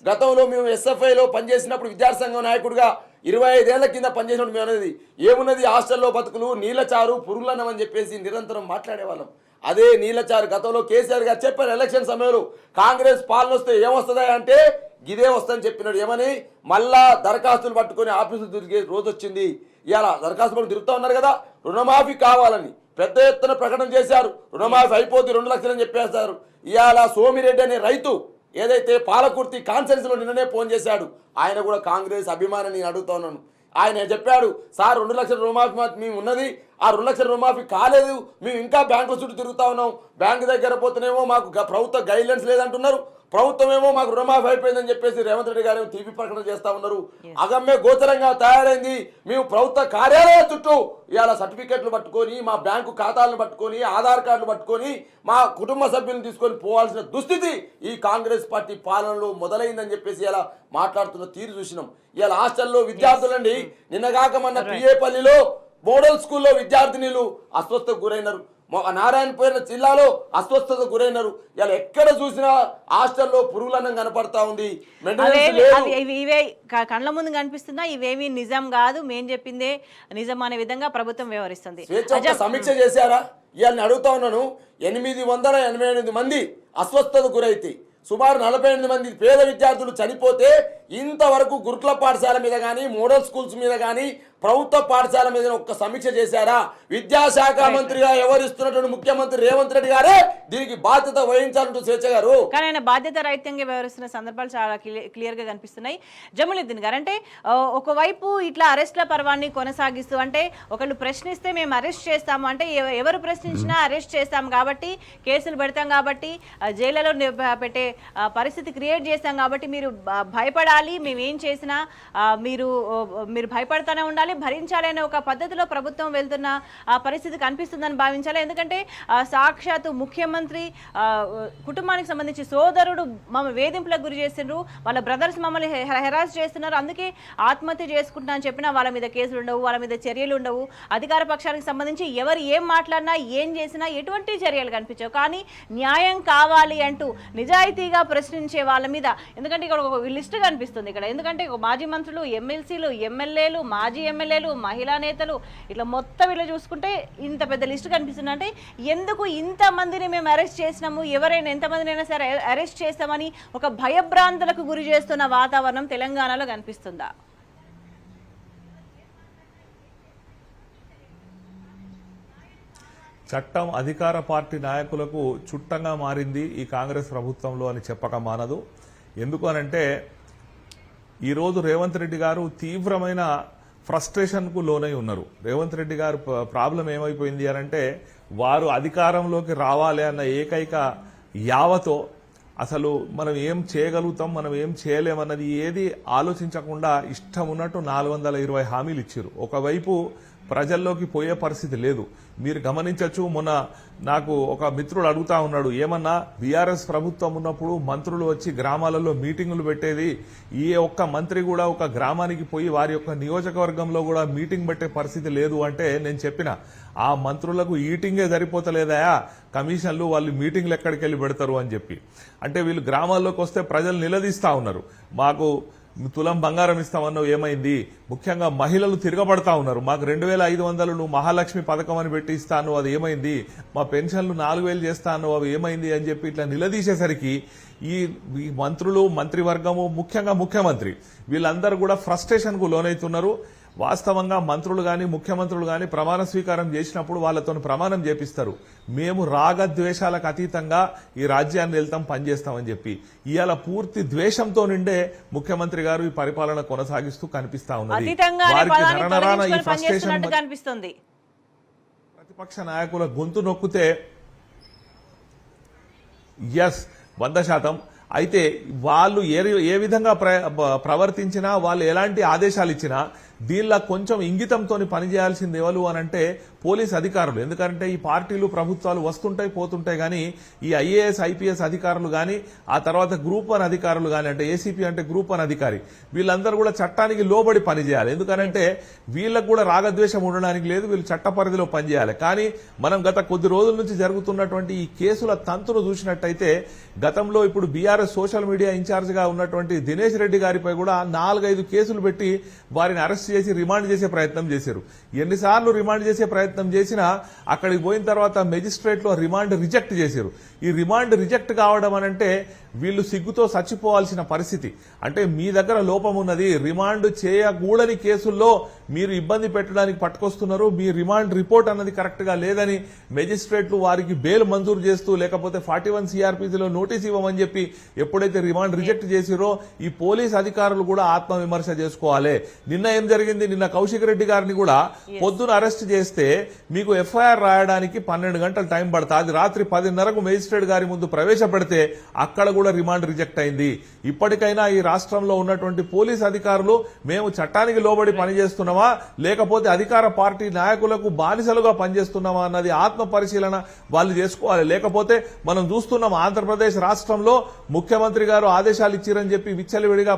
గతంలో మేము ఎస్ఎఫ్ఐలో పనిచేసినప్పుడు విద్యార్థి సంఘం నాయకుడిగా 25 ఏళ్ల కింద పనిచేసినప్పుడు మేము అనేది ఏమున్నది, హాస్టల్లో బతుకులు, నీళ్ళచారు, పురుగులన్నం అని చెప్పేసి నిరంతరం మాట్లాడేవాళ్ళం. అదే నీళ్ళచారు గతంలో కేసీఆర్ గారు చెప్పారు ఎలక్షన్ సమయంలో, కాంగ్రెస్ పాలన వస్తే ఏమొస్తుందా అంటే గిదే వస్తుందని చెప్పినాడు. ఏమని, మళ్ళా దరఖాస్తులు పట్టుకొని ఆఫీసులు తిరిగే రోజు వచ్చింది. ఇవాళ దరఖాస్తు పట్టుకు తిరుగుతూ ఉన్నారు కదా, రుణమాఫీ కావాలని పెద్ద ఎత్తున ప్రకటన చేశారు. రుణమాఫీ అయిపోతుంది 2 లక్షలు అని చెప్పేశారు. ఇవాళ సోమిరెడ్డి అనే రైతు ఏదైతే పాలకుర్తి కాన్ఫరెన్స్లో నిన్ననే ఫోన్ చేశాడు, ఆయన కూడా కాంగ్రెస్ అభిమాని, నేను అడుగుతా ఉన్నాను. ఆయన చెప్పాడు, సార్ 2 లక్షల రుణమాఫీ మేము ఉన్నది, ఆ 2 లక్షల రుణమాఫీ కాలేదు, మేము ఇంకా బ్యాంకుల చుట్టూ తిరుగుతా ఉన్నాం. బ్యాంకు దగ్గర పోతేనేమో మాకు ప్రభుత్వ గైడ్లైన్స్ లేదంటున్నారు, ప్రభుత్వం ఏమో మాకు రుణమాఫీ అయిపోయిందని చెప్పేసి రేవంత్ రెడ్డి గారు టీవీ ప్రకటన చేస్తా ఉన్నారు. అగమ్య గోచరంగా తయారైంది. మేము ప్రభుత్వ కార్యాలయాల చుట్టూ ఇవాళ సర్టిఫికెట్లు పట్టుకొని, మా బ్యాంకు ఖాతాలను పట్టుకొని, ఆధార్ కార్డులు పట్టుకొని, మా కుటుంబ సభ్యులను తీసుకొని పోవాల్సిన దుస్థితి ఈ కాంగ్రెస్ పార్టీ పాలనలో మొదలైందని చెప్పేసి ఇలా మాట్లాడుతున్న తీరు చూసినాం. ఇవాళ హాస్టల్లో విద్యార్థులండి, నిన్నగాక మొన్న పిఏపల్లిలో మోడల్ స్కూల్లో విద్యార్థినిలు అస్వస్థకు గురైనారు. నారాయణపేట జిల్లాలో అస్వస్థతకు గురైనారు. ఇలా ఎక్కడ చూసినా హాస్టల్లో పురుగులన్నం కనపడతా ఉంది. ఇవే కళ్ళ ముందు కనిపిస్తున్నా, ఇవేమి నిజం కాదు, మేం చెప్పిందే నిజం అనే విధంగా ప్రభుత్వం వ్యవహరిస్తుంది. సమీక్ష చేశారా? ఇవాళ అడుగుతా ఉన్నాను. 888 మంది అస్వస్థతకు గురైతే, సుమారు 48 మంది పేద విద్యార్థులు చనిపోతే, ఇంతవరకు గురుకుల పాఠశాల మీద కానీ, మోడల్ స్కూల్స్ మీద కానీ, ప్రభుత్వ పాఠశాల మీద ఒక్క సమీక్ష చేశారా? విద్యాశాఖ మంత్రిగా వ్యవహరిస్తున్నటువంటి ముఖ్యమంత్రి రేవంత్ రెడ్డి గారే దీనికి బాధ్యత వహించాలంటూ స్వేచ్ఛ గారు. కానీ ఆయన బాధ్యత రహితంగా వ్యవహరిస్తున్న సందర్భాలు చాలా క్లియర్ గా కనిపిస్తున్నాయి. జమలుద్దీన్ గారు, అంటే ఒకవైపు ఇట్లా అరెస్ట్ల పర్వాన్ని కొనసాగిస్తూ, అంటే ఒకళ్ళు ప్రశ్నిస్తే మేము అరెస్ట్ చేస్తాము, అంటే ఎవరు ప్రశ్నించినా అరెస్ట్ చేస్తాం కాబట్టి, కేసులు పెడతాం కాబట్టి, జైళ్లలో పెట్టే పరిస్థితి క్రియేట్ చేస్తాం కాబట్టి, మీరు భయపడాలి, మేమేం చేసినా మీరు భయపడతానే ఉండాలి, భరించాలి అనే ఒక పద్ధతిలో ప్రభుత్వం వెళ్తున్న పరిస్థితి కనిపిస్తుందని భావించాలి. ఎందుకంటే సాక్షాత్తు ముఖ్యమంత్రి కుటుంబానికి సంబంధించి సోదరుడు మమ్మల్ని వేధింపులకు గురి చేస్తున్నారు, వాళ్ళ బ్రదర్స్ మమ్మల్ని హెరాస్ చేస్తున్నారు, అందుకే ఆత్మహత్య చేసుకుంటున్నా అని చెప్పినా వాళ్ళ మీద కేసులు ఉండవు, వాళ్ళ మీద చర్యలు ఉండవు. అధికార పక్షానికి సంబంధించి ఎవరు ఏం మాట్లాడినా, ఏం చేసినా ఎటువంటి చర్యలు కనిపించవు. కానీ న్యాయం కావాలి అంటూ నిజాయితీగా ప్రశ్నించే వాళ్ళ మీద, ఎందుకంటే ఇక్కడ ఒక లిస్ట్ కనిపిస్తుంది ఇక్కడ, ఎందుకంటే మాజీ మంత్రులు, ఎమ్మెల్సీలు, ఎమ్మెల్యేలు, మాజీ ఎమ్మెల్యేలు, మహిళా నేతలు, ఇట్లా మొత్తం ఇలా చూసుకుంటే ఇంత పెద్ద లిస్ట్ కనిపిస్తుంది. అంటే ఎందుకు ఇంతమందిని మేము అరెస్ట్ చేసినాము, ఎవరైనా ఎంతమందినైనా సరే అరెస్ట్ చేస్తామని ఒక భయభ్రాంతులకు గురి చేస్తున్న వాతావరణం తెలంగాణలో కనిపిస్తుందా? చట్టం అధికార పార్టీ నాయకులకు చుట్టంగా మారింది ఈ కాంగ్రెస్ ప్రభుత్వంలో అని చెప్పక మానదు. ఎందుకు అనంటే ఈరోజు రేవంత్ రెడ్డి గారు తీవ్రమైన ఫ్రస్ట్రేషన్కు లోనై ఉన్నారు. రేవంత్ రెడ్డి గారు ప్రాబ్లం ఏమైపోయింది అనంటే, వారు అధికారంలోకి రావాలి అన్న ఏకైక యావతో అసలు మనం ఏం చేయగలుగుతాం, మనం ఏం చేయలేమన్నది ఏది ఆలోచించకుండా ఇష్టం ఉన్నట్టు 420 హామీలు ఇచ్చారు. ఒకవైపు ప్రజల్లోకి పోయే పరిస్థితి లేదు. మీరు గమనించవచ్చు, మొన్న నాకు ఒక మిత్రుడు అడుగుతా ఉన్నాడు, ఏమన్నా బీఆర్ఎస్ ప్రభుత్వం ఉన్నప్పుడు మంత్రులు వచ్చి గ్రామాలలో మీటింగులు పెట్టేది, ఏ ఒక్క మంత్రి కూడా ఒక గ్రామానికి పోయి వారి యొక్క నియోజకవర్గంలో కూడా మీటింగ్ పెట్టే పరిస్థితి లేదు అంటే, నేను చెప్పిన ఆ మంత్రులకు ఈటింగే సరిపోతలేదా, కమిషన్లు వాళ్ళు మీటింగ్లు ఎక్కడికి వెళ్ళి పెడతారు అని చెప్పి. అంటే వీళ్ళు గ్రామాల్లోకి వస్తే ప్రజలు నిలదీస్తా ఉన్నారు, మాకు తులం బంగారం ఇస్తామన్నావు ఏమైంది, ముఖ్యంగా మహిళలు తిరగబడతా ఉన్నారు, మాకు 2500 నువ్వు మహాలక్ష్మి పథకం అని పెట్టి ఇస్తాను అది ఏమైంది, మా పెన్షన్లు 4000 చేస్తాను అవి ఏమైంది అని చెప్పి ఇట్లా నిలదీసేసరికి ఈ మంత్రులు, మంత్రివర్గము, ముఖ్యంగా ముఖ్యమంత్రి వీళ్ళందరూ కూడా ఫ్రస్ట్రేషన్ కు లోనైతున్నారు. వాస్తవంగా మంత్రులు కానీ ముఖ్యమంత్రులు కానీ ప్రమాణ స్వీకారం చేసినప్పుడు వాళ్ళతో ప్రమాణం చేపిస్తారు, మేము రాగద్వేషాలకు అతీతంగా ఈ రాజ్యాన్ని వెళ్తాం పనిచేస్తామని చెప్పి. ఇవాళ పూర్తి ద్వేషంతో నిండే ముఖ్యమంత్రి గారు ఈ పరిపాలన కొనసాగిస్తూ కనిపిస్తా ఉన్నది. వారికి నరనరాన ఈ ఫ్రస్ట్రేషన్ కనిపిస్తుంది. ప్రతిపక్ష నాయకుల గొంతు నొక్కితే ఎస్ 100%. అయితే వాళ్ళు ఏ విధంగా ప్రవర్తించినా, వాళ్ళు ఎలాంటి ఆదేశాలు ఇచ్చినా దీనిలో కొంచెం ఇంగితంతో పనిచేయాల్సింది ఎవరు అని అంటే పోలీస్ అధికారులు. ఎందుకంటే ఈ పార్టీలు ప్రభుత్వాలు వస్తుంటాయి పోతుంటాయి, కానీ ఈ ఐఏఎస్ ఐపీఎస్ అధికారులు కానీ ఆ తర్వాత గ్రూప్ 1 అధికారులు కానీ, అంటే ఏసీపీ అంటే గ్రూప్ 1 అధికారి, వీళ్ళందరూ కూడా చట్టానికి లోబడి పనిచేయాలి. ఎందుకంటే వీళ్ళకు కూడా రాగద్వేషం ఉండడానికి లేదు, వీళ్ళు చట్ట పరిధిలో పనిచేయాలి. కానీ మనం గత కొద్ది రోజుల నుంచి జరుగుతున్నటువంటి ఈ కేసుల తంతును చూసినట్టయితే గతంలో ఇప్పుడు బీఆర్ఎస్ సోషల్ మీడియా ఇన్ఛార్జ్ గా ఉన్నటువంటి దినేష్ రెడ్డి గారిపై కూడా 4-5 కేసులు పెట్టి వారిని అరెస్ట్ చేసి రిమాండ్ చేసే ప్రయత్నం చేశారు. ఎన్నిసార్లు రిమాండ్ చేసే ప్రయత్నం చేసినా అక్కడికి పోయిన తర్వాత మెజిస్ట్రేట్ లో రిమాండ్ రిజెక్ట్ చేశారు. ఈ రిమాండ్ రిజెక్ట్ కావడం అనంటే వీళ్ళు సిగ్గుతో చచ్చిపోవాల్సిన పరిస్థితి. అంటే మీ దగ్గర లోపం ఉన్నది, రిమాండ్ చేయకూడని కేసుల్లో మీరు ఇబ్బంది పెట్టడానికి పట్టుకొస్తున్నారు, మీ రిమాండ్ రిపోర్ట్ అన్నది కరెక్ట్ గా లేదని మెజిస్ట్రేట్లు వారికి బెయిల్ మంజూరు చేస్తూ లేకపోతే 41 సిఆర్పిసిలో నోటీస్ ఇవ్వమని చెప్పి ఎప్పుడైతే రిమాండ్ రిజెక్ట్ చేసిరో ఈ పోలీస్ అధికారులు కూడా ఆత్మవిమర్శ చేసుకోవాలి. నిన్న ఏం జరిగింది, నిన్న కౌశిక్ రెడ్డి గారిని కూడా పొద్దున అరెస్ట్ చేస్తే మీకు ఎఫ్ఐఆర్ రాయడానికి 12 గంటలు టైం పడుతుంది. అది రాత్రి 10:30కు మేజిస్ట్రేట్ గారి ముందు ప్రవేశపెడితే అక్కడ కూడా రిమాండ్ రిజెక్ట్ అయింది. ఇప్పటికైనా ఈ రాష్ట్రంలో ఉన్నటువంటి పోలీస్ అధికారులు మేము చట్టానికి లోబడి పనిచేస్తున్నామా లేకపోతే అధికార పార్టీ నాయకులకు బానిసలుగా పనిచేస్తున్నామా అన్నది ఆత్మ పరిశీలన వాళ్ళు చేసుకోవాలి. లేకపోతే మనం చూస్తున్నాం ఆంధ్రప్రదేశ్ రాష్ట్రంలో ముఖ్యమంత్రి గారు ఆదేశాలు ఇచ్చిరని చెప్పి విచ్చలవిడిగా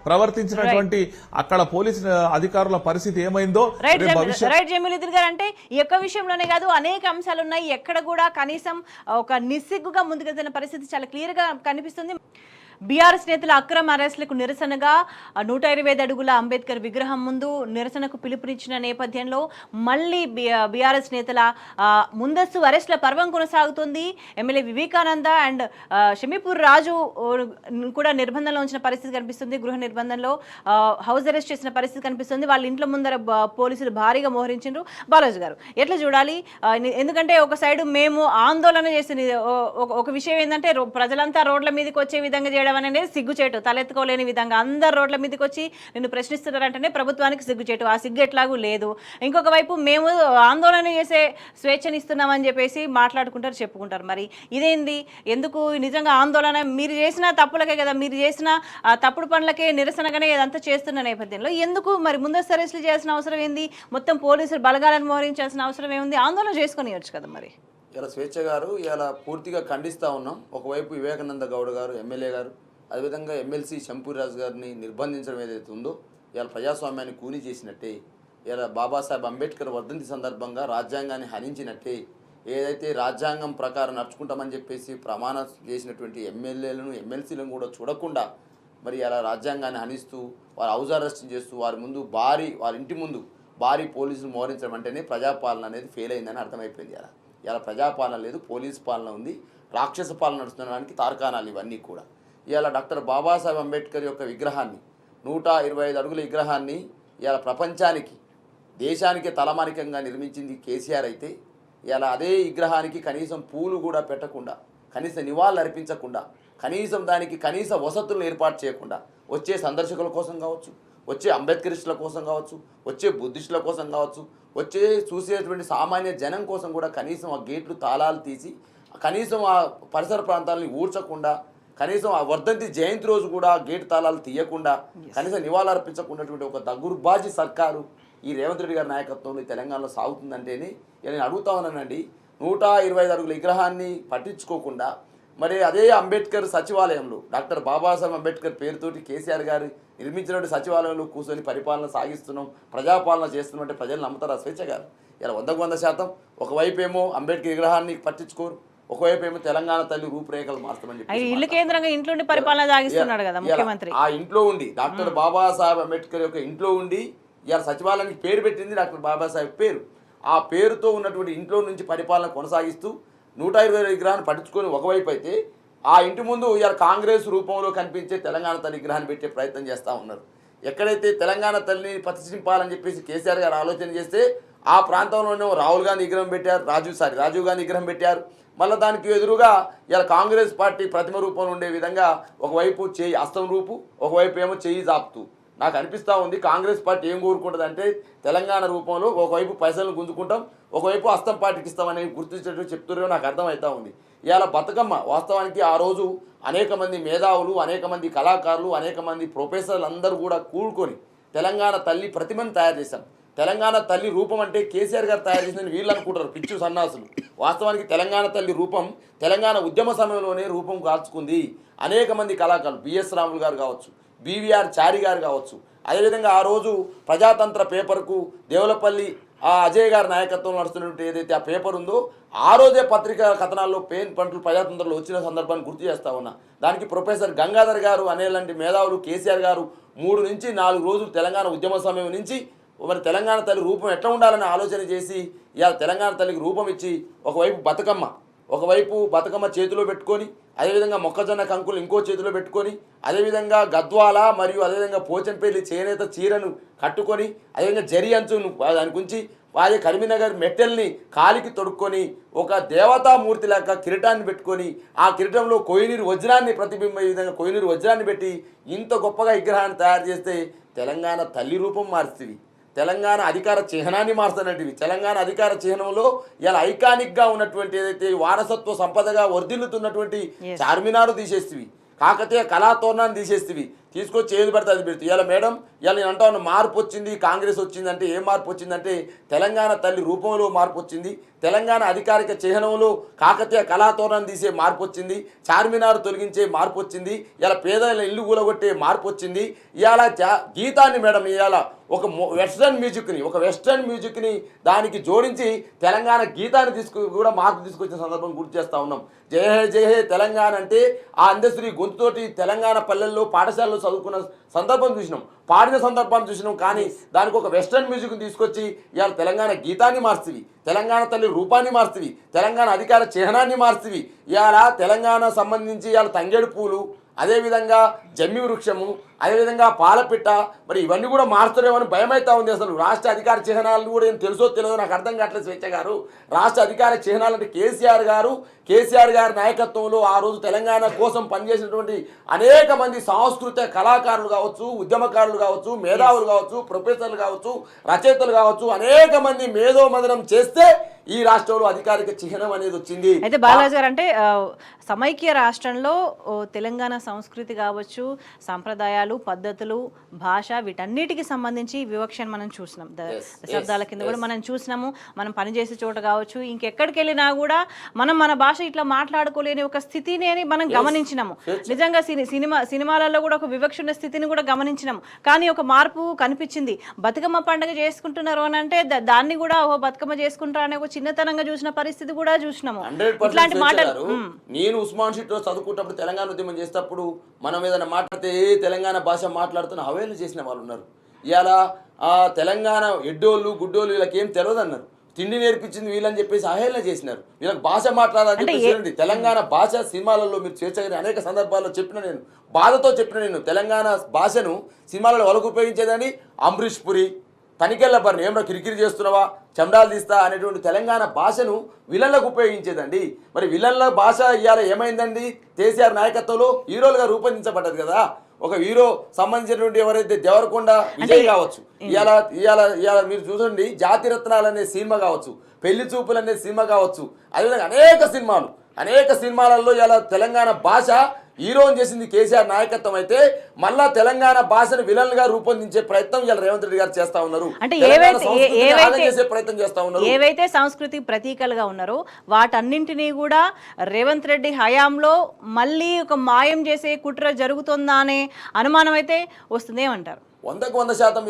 ప్రవర్తించినటువంటి అక్కడ పోలీస్ అధికారుల పరిస్థితి ఏమైందో రైట్ జమీలుద్దీన్ గారు. అంటే ఈ యొక్క విషయంలోనే కాదు అనేక అంశాలు ఉన్నాయి, ఎక్కడ కూడా కనీసం ఒక నిస్సిగ్గుగా ముందుకెళ్తున్న పరిస్థితి చాలా క్లియర్ గా కనిపిస్తుంది. బీఆర్ఎస్ నేతల అక్రమ అరెస్టులకు నిరసనగా 125 అడుగుల అంబేద్కర్ విగ్రహం ముందు నిరసనకు పిలుపునిచ్చిన నేపథ్యంలో మళ్లీ బీఆర్ఎస్ నేతల ముందస్తు అరెస్టుల పర్వం కొనసాగుతుంది. ఎమ్మెల్యే వివేకానంద అండ్ షమీపూర్ రాజు కూడా నిర్బంధంలో ఉంచిన పరిస్థితి కనిపిస్తుంది. గృహ నిర్బంధంలో హౌస్ అరెస్ట్ చేసిన పరిస్థితి కనిపిస్తుంది. వాళ్ళ ఇంట్లో ముందర పోలీసులు భారీగా మోహరించారు. బాలాజీ గారు ఎట్లా చూడాలి? ఎందుకంటే ఒక సైడ్ మేము ఆందోళన చేసిన ఒక విషయం ఏంటంటే ప్రజలంతా రోడ్ల మీదకి వచ్చే విధంగా చేయడం అనేది సిగ్గుచేటు, తలెత్తుకోలేని విధంగా అందరు రోడ్ల మీదకి వచ్చి నిన్ను ప్రశ్నిస్తున్నారంటేనే ప్రభుత్వానికి సిగ్గుచేటు. ఆ సిగ్గు ఎట్లాగూ లేదు. ఇంకొక వైపు మేము ఆందోళన చేసే స్వేచ్ఛనిస్తున్నామని చెప్పేసి మాట్లాడుకుంటారు, చెప్పుకుంటారు. మరి ఇదేంది? ఎందుకు నిజంగా ఆందోళన మీరు చేసిన తప్పులకే కదా, మీరు చేసిన తప్పుడు పనులకే నిరసనగానే ఇదంతా చేస్తున్న నేపథ్యంలో ఎందుకు మరి ముందస్తు అరెస్టులు చేయాల్సిన అవసరం ఏంది? మొత్తం పోలీసులు బలగాలను మోహరించాల్సిన అవసరం ఏముంది? ఆందోళన చేసుకునివచ్చు కదా. మరి ఇలా స్వేచ్ఛ గారు ఇలా పూర్తిగా ఖండిస్తూ ఉన్నాం. ఒకవైపు వివేకానంద గౌడ్ గారు ఎమ్మెల్యే గారు, అదేవిధంగా ఎమ్మెల్సీ షంపూర్ రాజు గారిని నిర్బంధించడం ఏదైతే ఉందో ఇలా ప్రజాస్వామ్యాన్ని కూని చేసినట్టే, ఇలా బాబాసాహెబ్ అంబేద్కర్ వర్ధంతి సందర్భంగా రాజ్యాంగాన్ని హరించినట్టే, ఏదైతే రాజ్యాంగం ప్రకారం నడుచుకుంటామని చెప్పేసి ప్రమాణం చేసినటువంటి ఎమ్మెల్యేలను ఎమ్మెల్సీలను కూడా చూడకుండా మరి అలా రాజ్యాంగాన్ని హనిస్తూ వారు హౌస్ అరెస్ట్ చేస్తూ వారి ఇంటి ముందు భారీ పోలీసులు మోహరించడం అంటేనే ప్రజాపాలన అనేది ఫెయిల్ అయిందని అర్థమైపోయింది. ఇలా ప్రజాపాలన లేదు, పోలీసు పాలన ఉంది, రాక్షస పాలన నడుస్తున్నడానికి తార్కాణాలు ఇవన్నీ కూడా. ఇవాళ డాక్టర్ బాబాసాహెబ్ అంబేద్కర్ యొక్క విగ్రహాన్ని 125 అడుగుల విగ్రహాన్ని ఇవాళ ప్రపంచానికి దేశానికే తలమానికంగా నిర్మించింది కేసీఆర్ అయితే ఇలా అదే విగ్రహానికి కనీసం పూలు కూడా పెట్టకుండా, కనీస నివాళులు అర్పించకుండా, కనీసం దానికి కనీస వసతులను ఏర్పాటు చేయకుండా వచ్చే సందర్శకుల కోసం కావచ్చు, వచ్చే అంబేద్కరిస్టుల కోసం కావచ్చు, వచ్చే బుద్ధిస్టుల కోసం కావచ్చు, వచ్చే చూసేటువంటి సామాన్య జనం కోసం కూడా కనీసం ఆ గేట్లు తాళాలు తీసి కనీసం ఆ పరిసర ప్రాంతాలని ఊడ్చకుండా, కనీసం ఆ వర్ధంతి జయంతి రోజు కూడా గేటు తాళాలు తీయకుండా, కనీసం నివాళులు అర్పించకున్నటువంటి ఒక దగుర్బాజీ సర్కారు ఈ రేవంత్ రెడ్డి గారి నాయకత్వంలో తెలంగాణలో సాగుతుందంటేనే నేను అడుగుతా ఉన్నానండి. 125 అడుగుల విగ్రహాన్ని పట్టించుకోకుండా మరి అదే అంబేద్కర్ సచివాలయంలో డాక్టర్ బాబాసాహెబ్ అంబేద్కర్ పేరుతోటి కేసీఆర్ గారు నిర్మించినటువంటి సచివాలయంలో కూర్చొని పరిపాలన సాగిస్తున్నాం, ప్రజాపాలన చేస్తున్నాం అంటే ప్రజలు నమ్ముతారా స్వేచ్ఛ గారు? ఇలా 100% ఒకవైపు ఏమో అంబేద్కర్ విగ్రహాన్ని పట్టించుకోరు, ఒకవైపు ఏమో తెలంగాణ తల్లి రూపురేఖలు మారుస్తామని చెప్పి ఇల్లు కేంద్రంగా ఇంట్లోనే పరిపాలన సాగిస్తున్నాడు కదా ముఖ్యమంత్రి. ఆ ఇంట్లో ఉండి డాక్టర్ బాబాసాహెబ్ అంబేద్కర్ యొక్క ఇంట్లో ఉండి ఇలా సచివాలయానికి పేరు పెట్టింది డాక్టర్ బాబాసాహెబ్ పేరు. ఆ పేరుతో ఉన్నటువంటి ఇంట్లో నుంచి పరిపాలన కొనసాగిస్తూ 125 విగ్రహాన్ని పట్టించుకొని ఒకవైపు అయితే ఆ ఇంటి ముందు ఇలా కాంగ్రెస్ రూపంలో కనిపించే తెలంగాణ తల్లి విగ్రహాన్ని పెట్టే ప్రయత్నం చేస్తూ ఉన్నారు. ఎక్కడైతే తెలంగాణ తల్లిని ప్రతిష్ఠింపాలని చెప్పేసి కేసీఆర్ గారు ఆలోచన చేస్తే ఆ ప్రాంతంలోనే రాహుల్ గాంధీ విగ్రహం పెట్టారు, రాజీవ్ గాంధీ విగ్రహం పెట్టారు. మళ్ళీ దానికి ఎదురుగా ఇలా కాంగ్రెస్ పార్టీ ప్రతిమ రూపంలో ఉండే విధంగా ఒకవైపు చేయి హస్తం రూపు, ఒకవైపు ఏమో చేయి జాపుతూ నాకు అనిపిస్తూ ఉంది. కాంగ్రెస్ పార్టీ ఏం కోరుకుంటుంది అంటే తెలంగాణ రూపంలో ఒకవైపు పైసలను గుంజుకుంటాం, ఒకవైపు హస్తం పార్టీకి ఇస్తామని గుర్తించేటట్టు చెప్తున్నారో నాకు అర్థమవుతా ఉంది. ఇవాళ బతుకమ్మ వాస్తవానికి ఆ రోజు అనేక మంది మేధావులు, అనేక మంది కళాకారులు, అనేక మంది ప్రొఫెసర్లు అందరూ కూడా కూడుకొని తెలంగాణ తల్లి ప్రతిమను తయారు చేశాం. తెలంగాణ తల్లి రూపం అంటే కేసీఆర్ గారు తయారు చేసిందని వీళ్ళు అనుకుంటారు, పిచ్చు సన్నాసులు. వాస్తవానికి తెలంగాణ తల్లి రూపం తెలంగాణ ఉద్యమ సమయంలోనే రూపం కాల్చుకుంది. అనేక మంది కళాకారులు, బిఎస్ రాములు గారు కావచ్చు, బీవీఆర్ చారి గారు కావచ్చు, అదేవిధంగా ఆ రోజు ప్రజాతంత్ర పేపర్కు దేవులపల్లి అజయ్ గారి నాయకత్వంలో నడుస్తున్నటువంటి ఏదైతే ఆ పేపర్ ఉందో ఆ రోజే పత్రికా కథనాల్లో పెయిన్ పంటలు ప్రజాతంత్రంలో వచ్చిన సందర్భాన్ని గుర్తు చేస్తా ఉన్నా. దానికి ప్రొఫెసర్ గంగాధర్ గారు అనేలాంటి మేధావులు, కేసీఆర్ గారు 3 నుంచి 4 రోజులు తెలంగాణ ఉద్యమ సమయం నుంచి మరి తెలంగాణ తల్లి రూపం ఎట్లా ఉండాలని ఆలోచన చేసి ఇవాళ తెలంగాణ తల్లికి రూపం ఇచ్చి ఒకవైపు బతుకమ్మ చేతిలో పెట్టుకొని, అదేవిధంగా మొక్కజొన్న కంకులు ఇంకో చేతిలో పెట్టుకొని, అదేవిధంగా గద్వాల మరియు అదేవిధంగా పోచంపల్లి చేనేత చీరను కట్టుకొని, అదేవిధంగా జరి అంచును దానికి ఉంచి వారి కరీంనగర్ మెట్టెల్ని కాలికి తొడుక్కొని ఒక దేవతామూర్తి లాగా కిరీటాన్ని పెట్టుకొని ఆ కిరీటంలో కోహినూరు వజ్రాన్ని ప్రతిబింబే విధంగా కోహినూరు వజ్రాన్ని పెట్టి ఇంత గొప్పగా విగ్రహాన్ని తయారు చేస్తే తెలంగాణ తల్లి రూపం మారుస్తుంది, తెలంగాణ అధికార చిహ్నాన్ని మార్చుతున్నటివి. తెలంగాణ అధికార చిహ్నంలో ఇలా ఐకానిక్గా ఉన్నటువంటి ఏదైతే వారసత్వ సంపదగా వర్ధిల్లుతున్నటువంటి చార్మినారు తీసేస్తేవి, కాకతీయ కళాతోరణాన్ని తీసేస్తేవి, తీసుకొచ్చి ఏది పడితే అది పెడుతుంది. ఇలా మేడం ఇలా నేను అంటా ఉన్న మార్పు వచ్చింది, కాంగ్రెస్ వచ్చిందంటే ఏం మార్పు వచ్చిందంటే తెలంగాణ తల్లి రూపంలో మార్పు వచ్చింది, తెలంగాణ అధికారిక చిహ్నంలో కాకతీయ కళాతోరణాన్ని తీసే మార్పు వచ్చింది, చార్మినారు తొలగించే మార్పు వచ్చింది, ఇలా పేదల ఇల్లు కూలగొట్టే మార్పు వచ్చింది. ఇవాళ గీతాన్ని మేడం ఇవాళ ఒక వెస్ట్రన్ మ్యూజిక్ని దానికి జోడించి తెలంగాణ గీతాన్ని కూడా మార్పు తీసుకొచ్చిన సందర్భం గుర్తు చేస్తూ ఉన్నాం. జయ హే జయ హే తెలంగాణ అంటే ఆ అందశ్రీ గొంతుతోటి తెలంగాణ పల్లెల్లో పాఠశాలలో చదువుకున్న సందర్భం చూసినాం, పాడిన సందర్భాన్ని చూసినాం. కానీ దానికి ఒక వెస్ట్రన్ మ్యూజిక్ని తీసుకొచ్చి ఇవాళ తెలంగాణ గీతాన్ని మార్చుతుంది, తెలంగాణ తల్లి రూపాన్ని మార్చుతుంది, తెలంగాణ అధికార చిహ్నాన్ని మార్చుతుంది. ఇవాళ తెలంగాణ సంబంధించి ఇవాళ తంగేడు పూలు, అదేవిధంగా జమ్మి వృక్షము, అదేవిధంగా పాలపిట్ట, మరి ఇవన్నీ కూడా మారుతారేమని భయమైతా ఉంది. అసలు రాష్ట్ర అధికార చిహ్నాలు కూడా ఏం తెలుసో తెలియదో నాకు అర్థం కావట్లేదు. స్వేచ్ఛ గారు రాష్ట్ర అధికార చిహ్నాలు అంటే కేసీఆర్ గారి నాయకత్వంలో ఆ రోజు తెలంగాణ కోసం పనిచేసినటువంటి అనేక మంది సాంస్కృతిక కళాకారులు కావచ్చు, ఉద్యమకారులు కావచ్చు, మేధావులు కావచ్చు, ప్రొఫెసర్లు కావచ్చు, రచయితలు కావచ్చు, అనేక మంది మేధోమదనం చేస్తే ఈ రాష్ట్రంలో అధికారిక చిహ్నం అనేది వచ్చింది. అయితే బాలాజీ గారు అంటే సమైక్య రాష్ట్రంలో తెలంగాణ సంస్కృతి కావచ్చు, సంప్రదాయాలు, పద్ధతులు, భాష వీటన్నిటికి సంబంధించి వివక్షను మనం చూసినాం. దశాబ్దాల కింద కూడా మనం చూసినాము. మనం పనిచేసే చోట కావచ్చు, ఇంకెక్కడికి వెళ్ళినా కూడా మనం మన భాష ఇట్లా మాట్లాడుకోలేని ఒక స్థితిని అని మనం గమనించినాము. నిజంగా సినిమాలలో కూడా ఒక వివక్ష ఉన్న స్థితిని కూడా గమనించినాము. కానీ ఒక మార్పు కనిపించింది. బతుకమ్మ పండుగ చేసుకుంటున్నారు అని అంటే దాన్ని కూడా ఓ బతుకమ్మ చేసుకుంటారు అనే ఒక చిన్నతనంగా చూసిన పరిస్థితి కూడా చూసినాము. ఇట్లాంటి మాటలు నేను ఉస్మాన్ షీట్లో చదువుకుంటప్పుడు తెలంగాణ ఉద్యమం చేసేటప్పుడు మనం ఏదైనా మాట్లాడితే తెలంగాణ భాష మాట్లాడుతున్న హవేలు చేసిన వాళ్ళు ఉన్నారు. ఇవాళ తెలంగాణ ఎడ్డోళ్ళు గుడ్డోళ్ళు వీళ్ళకి ఏం తెలియదు అన్నారు, తిండి నేర్పించింది వీళ్ళని చెప్పేసి అహేళన చేసినారు. వీళ్ళకి భాష మాట్లాడాలని చెప్పేసి తెలంగాణ భాష సినిమాలలో మీరు చేర్చగలిగిన అనేక సందర్భాల్లో నేను బాధతో చెప్పిన తెలంగాణ భాషను సినిమాలలో వాళ్ళకు ఉపయోగించేదని అమరీష్ పురి, తనికెళ్ళ బర్ని ఏమన్నా కిరికిరి చేస్తున్నావా, చెండాలు తీస్తా అనేటువంటి తెలంగాణ భాషను విలన్లకు ఉపయోగించేదండి. మరి విలన్ల భాష ఇవాళ ఏమైందండి? కేసీఆర్ నాయకత్వంలో హీరోలుగా రూపొందించబడ్డది కదా. ఒక హీరో సంబంధించినటువంటి ఎవరైతే దేవరకొండ విజయ్ కావచ్చు, ఇవాళ మీరు చూడండి జాతిరత్నాలు అనే సినిమా కావచ్చు, పెళ్లి చూపులు అనే సినిమా కావచ్చు, అదేవిధంగా అనేక సినిమాలలో ఇలా తెలంగాణ భాష హీరోని చేసింది కేసీఆర్ నాయకత్వం. అయితే మళ్ళా తెలంగాణ భాషను విలన్లుగా రూపొందించే ప్రయత్నం ఇలా రేవంత్ రెడ్డి గారు చేస్తా ఉన్నారు. అంటే ప్రయత్నం చేస్తా ఉన్నారు. ఏవైతే సాంస్కృతిక ప్రతీకలుగా ఉన్నారో వాటన్నింటినీ కూడా రేవంత్ రెడ్డి హయాంలో మళ్ళీ ఒక మాయం చేసే కుట్ర జరుగుతుందా అనే అనుమానం అయితే వస్తుందేమంటారు? 100%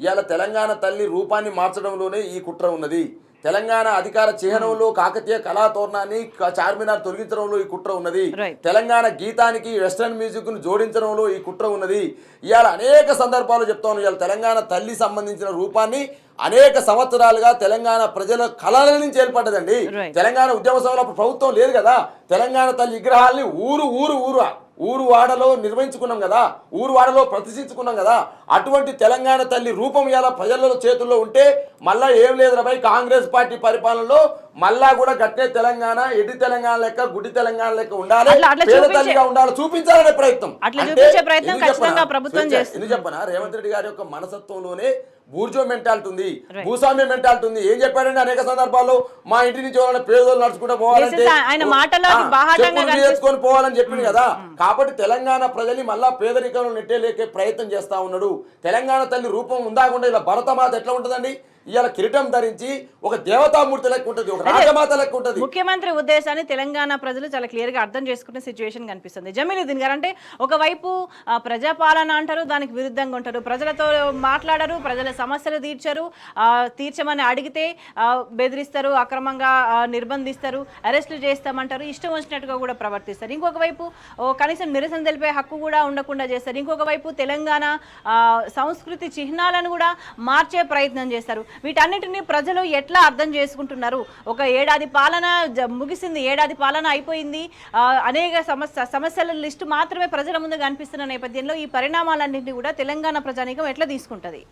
ఇవాళ తెలంగాణ తల్లి రూపాన్ని మార్చడంలోనే ఈ కుట్ర ఉన్నది. తెలంగాణ అధికార చిహ్నంలో కాకతీయ కళాతోరణాన్ని చార్మినార్ తొలగించడంలో ఈ కుట్ర ఉన్నది. తెలంగాణ గీతానికి వెస్ట్రన్ మ్యూజిక్ ను జోడించడంలో ఈ కుట్ర ఉన్నది. ఇవాళ అనేక సందర్భాలు చెప్తాను. ఇవాళ తెలంగాణ తల్లి సంబంధించిన రూపాన్ని అనేక సంవత్సరాలుగా తెలంగాణ ప్రజల కళల నుంచి ఏర్పడ్డదండి. తెలంగాణ ఉద్యమ సమయంలో ప్రభుత్వం లేదు కదా. తెలంగాణ తల్లి విగ్రహాల్ని ఊరు ఊరు వాడలో నిర్వహించుకున్నాం కదా, ఊరు వాడలో ప్రతిష్ఠించుకున్నాం కదా. అటువంటి తెలంగాణ తల్లి రూపం ఇలా ప్రజల చేతుల్లో ఉంటే మళ్ళా ఏం లేదు రాబాయ్, కాంగ్రెస్ పార్టీ పరిపాలనలో మళ్ళా కూడా గట్టే తెలంగాణ, ఎడి తెలంగాణ లెక్క, గుడి తెలంగాణ లెక్క ఉండాలి, పేద తల్లిగా ఉండాలి, చూపించాలనే ప్రయత్నం. ఎందుకు చెప్పనా, రేవంత్ రెడ్డి గారి యొక్క మనసత్వంలోనే బూర్జో మెంటాలిటీ ఉంది, భూస్వామ్య మెంటాలిటీ ఉంది. ఏం చెప్పాడంటే అనేక సందర్భాల్లో మా ఇంటి నుంచి వాళ్ళ పేదోళ్ళు నడుచుకుంటూ పోవాలంటే చేసుకొని పోవాలని చెప్పింది కదా. కాబట్టి తెలంగాణ ప్రజల్ని మళ్ళా పేదరికంలో నెట్టేలేకే ప్రయత్నం చేస్తా ఉన్నాడు. తెలంగాణ తల్లి రూపం ఉందాకుండా ఇలా భరతమాత ఎట్లా ఉంటుందండి, ఇవాళ కిరీటం ధరించి ఒక దేవతామూర్తి లెక్క ఉంటుంది, ఒక రాజమాత లెక్క ఉంటుంది. ముఖ్యమంత్రి ఉద్దేశాన్ని తెలంగాణ ప్రజలు చాలా క్లియర్ గా అర్థం చేసుకునే సిచ్యువేషన్ కనిపిస్తుంది. జమీలుద్దీన్ గారు, అంటే ఒకవైపు ప్రజాపాలన అంటారు, దానికి విరుద్ధంగా ఉంటారు, ప్రజలతో మాట్లాడరు, ప్రజల సమస్యలు తీర్చమని అడిగితే బెదిరిస్తారు, అక్రమంగా నిర్బంధిస్తారు, అరెస్టులు చేస్తామంటారు, ఇష్టం వచ్చినట్టుగా కూడా ప్రవర్తిస్తారు. ఇంకొక వైపు కనీసం నిరసన తెలిపే హక్కు కూడా ఉండకుండా చేస్తారు. ఇంకొక వైపు తెలంగాణ సంస్కృతి చిహ్నాలను కూడా మార్చే ప్రయత్నం చేస్తారు. వీటన్నిటిని ప్రజలు ఎట్లా అర్థం చేసుకుంటున్నారు? ఒక ఏడాది పాలన ముగిసింది, ఏడాది పాలన అయిపోయింది, అనేక సమస్యల లిస్టు మాత్రమే ప్రజల ముందు కనిపిస్తున్న నేపథ్యంలో ఈ పరిణామాలన్నింటినీ కూడా తెలంగాణ ప్రజానీకం ఎట్లా తీసుకుంటది?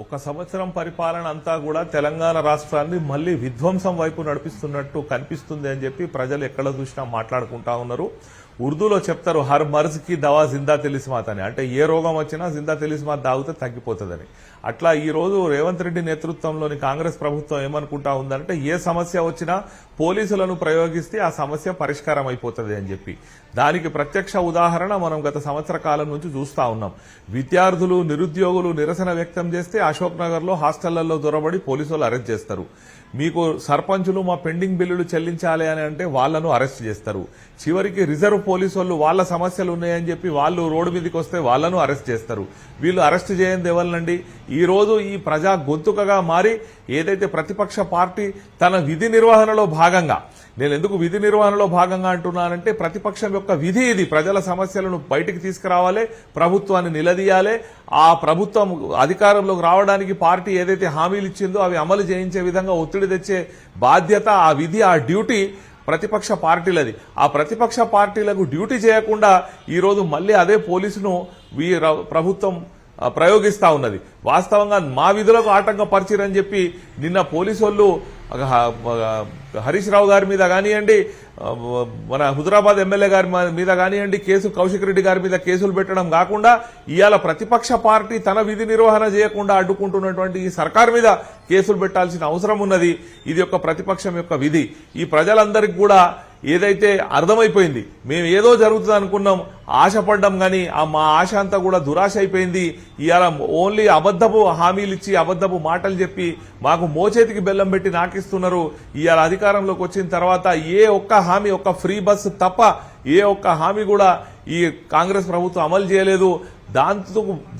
ఒక సంవత్సరం పరిపాలన అంతా కూడా తెలంగాణ రాష్ట్రాన్ని మళ్ళీ విధ్వంసం వైపు నడిపిస్తున్నట్టు కనిపిస్తుంది అని చెప్పి ప్రజలు ఎక్కడ చూసినా మాట్లాడుకుంటా ఉన్నారు. ఉర్దూలో చెప్తారు, హర్ మర్జ్ కి దవా జిందా తెలిసిమాత్ అని, అంటే ఏ రోగం వచ్చినా జిందా తెలిసిమాత్ తాగితే తగ్గిపోతుందని. అట్లా ఈ రోజు రేవంత్ రెడ్డి నేతృత్వంలోని కాంగ్రెస్ ప్రభుత్వం ఏమనుకుంటా ఉందంటే ఏ సమస్య వచ్చినా పోలీసులను ప్రయోగిస్తే ఆ సమస్య పరిష్కారం అయిపోతుంది అని చెప్పి. దానికి ప్రత్యక్ష ఉదాహరణ మనం గత సంవత్సర కాలం నుంచి చూస్తా ఉన్నాం. విద్యార్థులు, నిరుద్యోగులు నిరసన వ్యక్తం చేస్తే అశోక్ నగర్ లో హాస్టళ్లలో దొరబడి పోలీసులు అరెస్ట్ చేస్తారు. మీకు సర్పంచులు మా పెండింగ్ బిల్లులు చెల్లించాలి అని అంటే వాళ్లను అరెస్ట్ చేస్తారు. చివరికి రిజర్వ్ పోలీసు వాళ్ళు వాళ్ళ సమస్యలు ఉన్నాయని చెప్పి వాళ్ళు రోడ్డు మీదకి వస్తే వాళ్లను అరెస్ట్ చేస్తారు. వీళ్ళు అరెస్ట్ చేయండి ఎవరినండి? ఈ రోజు ఈ ప్రజా గొంతుకగా మారి ఏదైతే ప్రతిపక్ష పార్టీ తన విధి నిర్వహణలో భాగంగా, నేను ఎందుకు విధి నిర్వహణలో భాగంగా అంటున్నానంటే ప్రతిపక్షం యొక్క విధి ఇది, ప్రజల సమస్యలను బయటికి తీసుకురావాలి, ప్రభుత్వాన్ని నిలదీయాలి, ఆ ప్రభుత్వం అధికారంలోకి రావడానికి పార్టీ ఏదైతే హామీలు ఇచ్చిందో అవి అమలు చేయించే విధంగా ఒత్తిడి తెచ్చే బాధ్యత, ఆ విధి, ఆ డ్యూటీ ప్రతిపక్ష పార్టీలది. ఆ ప్రతిపక్ష పార్టీలకు డ్యూటీ చేయకుండా ఈరోజు మళ్ళీ అదే పోలీసును ప్రభుత్వం ప్రయోగిస్తా ఉన్నది. వాస్తవంగా మా విధులకు ఆటంకం పరిచిరని చెప్పి నిన్న పోలీసు వాళ్ళు హరీష్ రావు గారి మీద కానివ్వండి, మన హుజరాబాద్ ఎమ్మెల్యే గారి మీద కానివ్వండి, కౌశిక్ రెడ్డి గారి మీద కేసులు పెట్టడం కాకుండా ఇవాళ ప్రతిపక్ష పార్టీ తన విధి నిర్వహణ చేయకుండా అడ్డుకుంటున్నటువంటి ఈ సర్కార్ మీద కేసులు పెట్టాల్సిన అవసరం ఉన్నది. ఇది ఒక ప్రతిపక్షం యొక్క విధి. ఈ ప్రజలందరికీ కూడా ఏదైతే అర్థమైపోయింది, మేము ఏదో జరుగుతుంది అనుకున్నాం, ఆశపడ్డాం, కానీ మా ఆశ అంతా కూడా దురాశ అయిపోయింది. ఇవాళ ఓన్లీ అబద్ధపు హామీలు ఇచ్చి అబద్ధపు మాటలు చెప్పి మాకు మోచేతికి బెల్లం పెట్టి నాకిస్తున్నారు. ఇవాళ అధికారంలోకి వచ్చిన తర్వాత ఏ ఒక్క హామీ, ఒక్క ఫ్రీ బస్సు తప్ప ఏ ఒక్క హామీ కూడా ఈ కాంగ్రెస్ ప్రభుత్వం అమలు చేయలేదు.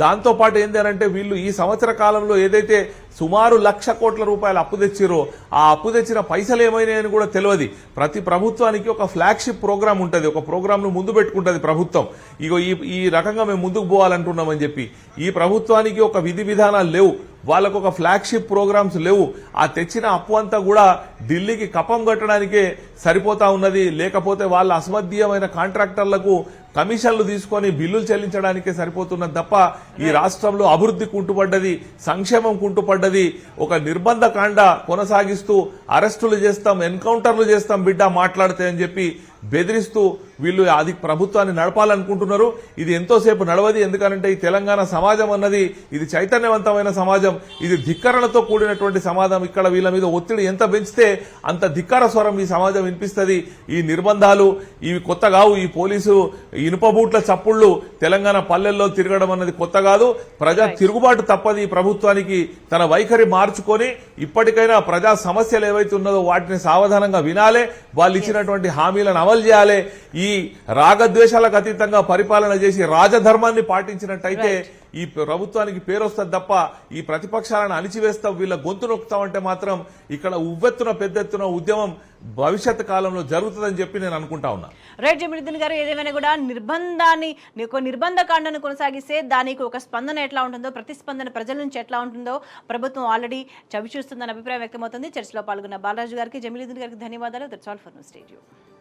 దాంతో పాటు ఏంది అంటే వీళ్ళు ఈ సంవత్సర కాలంలో ఏదైతే సుమారు 1,00,000 కోట్ల రూపాయలు అప్పు తెచ్చిరో ఆ అప్పు తెచ్చిన పైసలు ఏమైనాయని కూడా తెలియదు. ప్రతి ప్రభుత్వానికి ఒక ఫ్లాగ్షిప్ ప్రోగ్రామ్ ఉంటుంది, ఒక ప్రోగ్రామ్ ను ముందు పెట్టుకుంటుంది ప్రభుత్వం. ఇగో ఈ రకంగా మేము ముందుకు పోవాలంటున్నామని చెప్పి. ఈ ప్రభుత్వానికి ఒక విధి విధానాలు లేవు, వాళ్ళకు ఒక ఫ్లాగ్షిప్ ప్రోగ్రామ్స్ లేవు. ఆ తెచ్చిన అప్పు అంతా కూడా ఢిల్లీకి కప్పం కట్టడానికే సరిపోతా ఉన్నది. లేకపోతే వాళ్ళ అసమర్థీయమైన కాంట్రాక్టర్లకు కమిషన్లు తీసుకొని బిల్లులు చెల్లించడానికే సరిపోతున్నది తప్ప ఈ రాష్ట్రంలో అభివృద్ధి కుంటుపడ్డది, సంక్షేమం కుంటుపడ్డది. ఒక నిర్బంధ కాండ కొనసాగిస్తూ అరెస్టులు చేస్తాం, ఎన్కౌంటర్లు చేస్తాం బిడ్డ మాట్లాడితే అని చెప్పి బెదిరిస్తూ వీళ్ళు అది ప్రభుత్వాన్ని నడపాలనుకుంటున్నారు. ఇది ఎంతోసేపు నడవది. ఎందుకంటే ఈ తెలంగాణ సమాజం అన్నది ఇది చైతన్యవంతమైన సమాజం, ఇది ధిక్కరణతో కూడినటువంటి సమాజం. ఇక్కడ వీళ్ళ మీద ఒత్తిడి ఎంత పెంచితే అంత ధిక్కర స్వరం ఈ సమాజం వినిపిస్తుంది. ఈ నిర్బంధాలు ఇవి కొత్త కావు. ఈ పోలీసు ఇనుపబూట్ల చప్పుళ్లు తెలంగాణ పల్లెల్లో తిరగడం అన్నది కొత్త కాదు. ప్రజా తిరుగుబాటు తప్పది. ఈ ప్రభుత్వానికి తన వైఖరి మార్చుకొని ఇప్పటికైనా ప్రజా సమస్యలు ఏవైతే ఉన్నదో వాటిని సావధానంగా వినాలే, వాళ్ళు ఇచ్చినటువంటి హామీలను అమలు చేయాలి. ఈ రాగద్వేషాలకు అతీతంగా పరిపాలన చేసి రాజధర్మాన్ని పాటించినట్టయితే ఈ ప్రభుత్వానికి పేరు వస్తుంది తప్ప ఈ ప్రతిపక్షాలను అణిచివేస్తాం, వీళ్ళ గొంతు నొక్కుతామంటే మాత్రం ఇక్కడ ఉవ్వెత్తున పెద్ద ఎత్తున ఉద్యమం భవిష్యత్ కాలంలో జరుగుతుందని చెప్పి నేను అనుకుంటా ఉన్నా. రైట్ జమీలుద్దీన్ గారు, ఏదేమైనా కూడా నిర్బంధ కాండను కొనసాగిస్తే దానికి ఒక స్పందన ఎట్లా ఉంటుందో, ప్రతిస్పందన ప్రజల నుంచి ఎట్లా ఉంటుందో ప్రభుత్వం ఆల్రెడీ చవి చూస్తుందన్న అభిప్రాయం వ్యక్తమవుతుంది. చర్చలో పాల్గొన్న బాలరాజు గారికి, జమీలుద్దీన్ గారికి ధన్యవాదాలు. That's all for now. Stay tuned.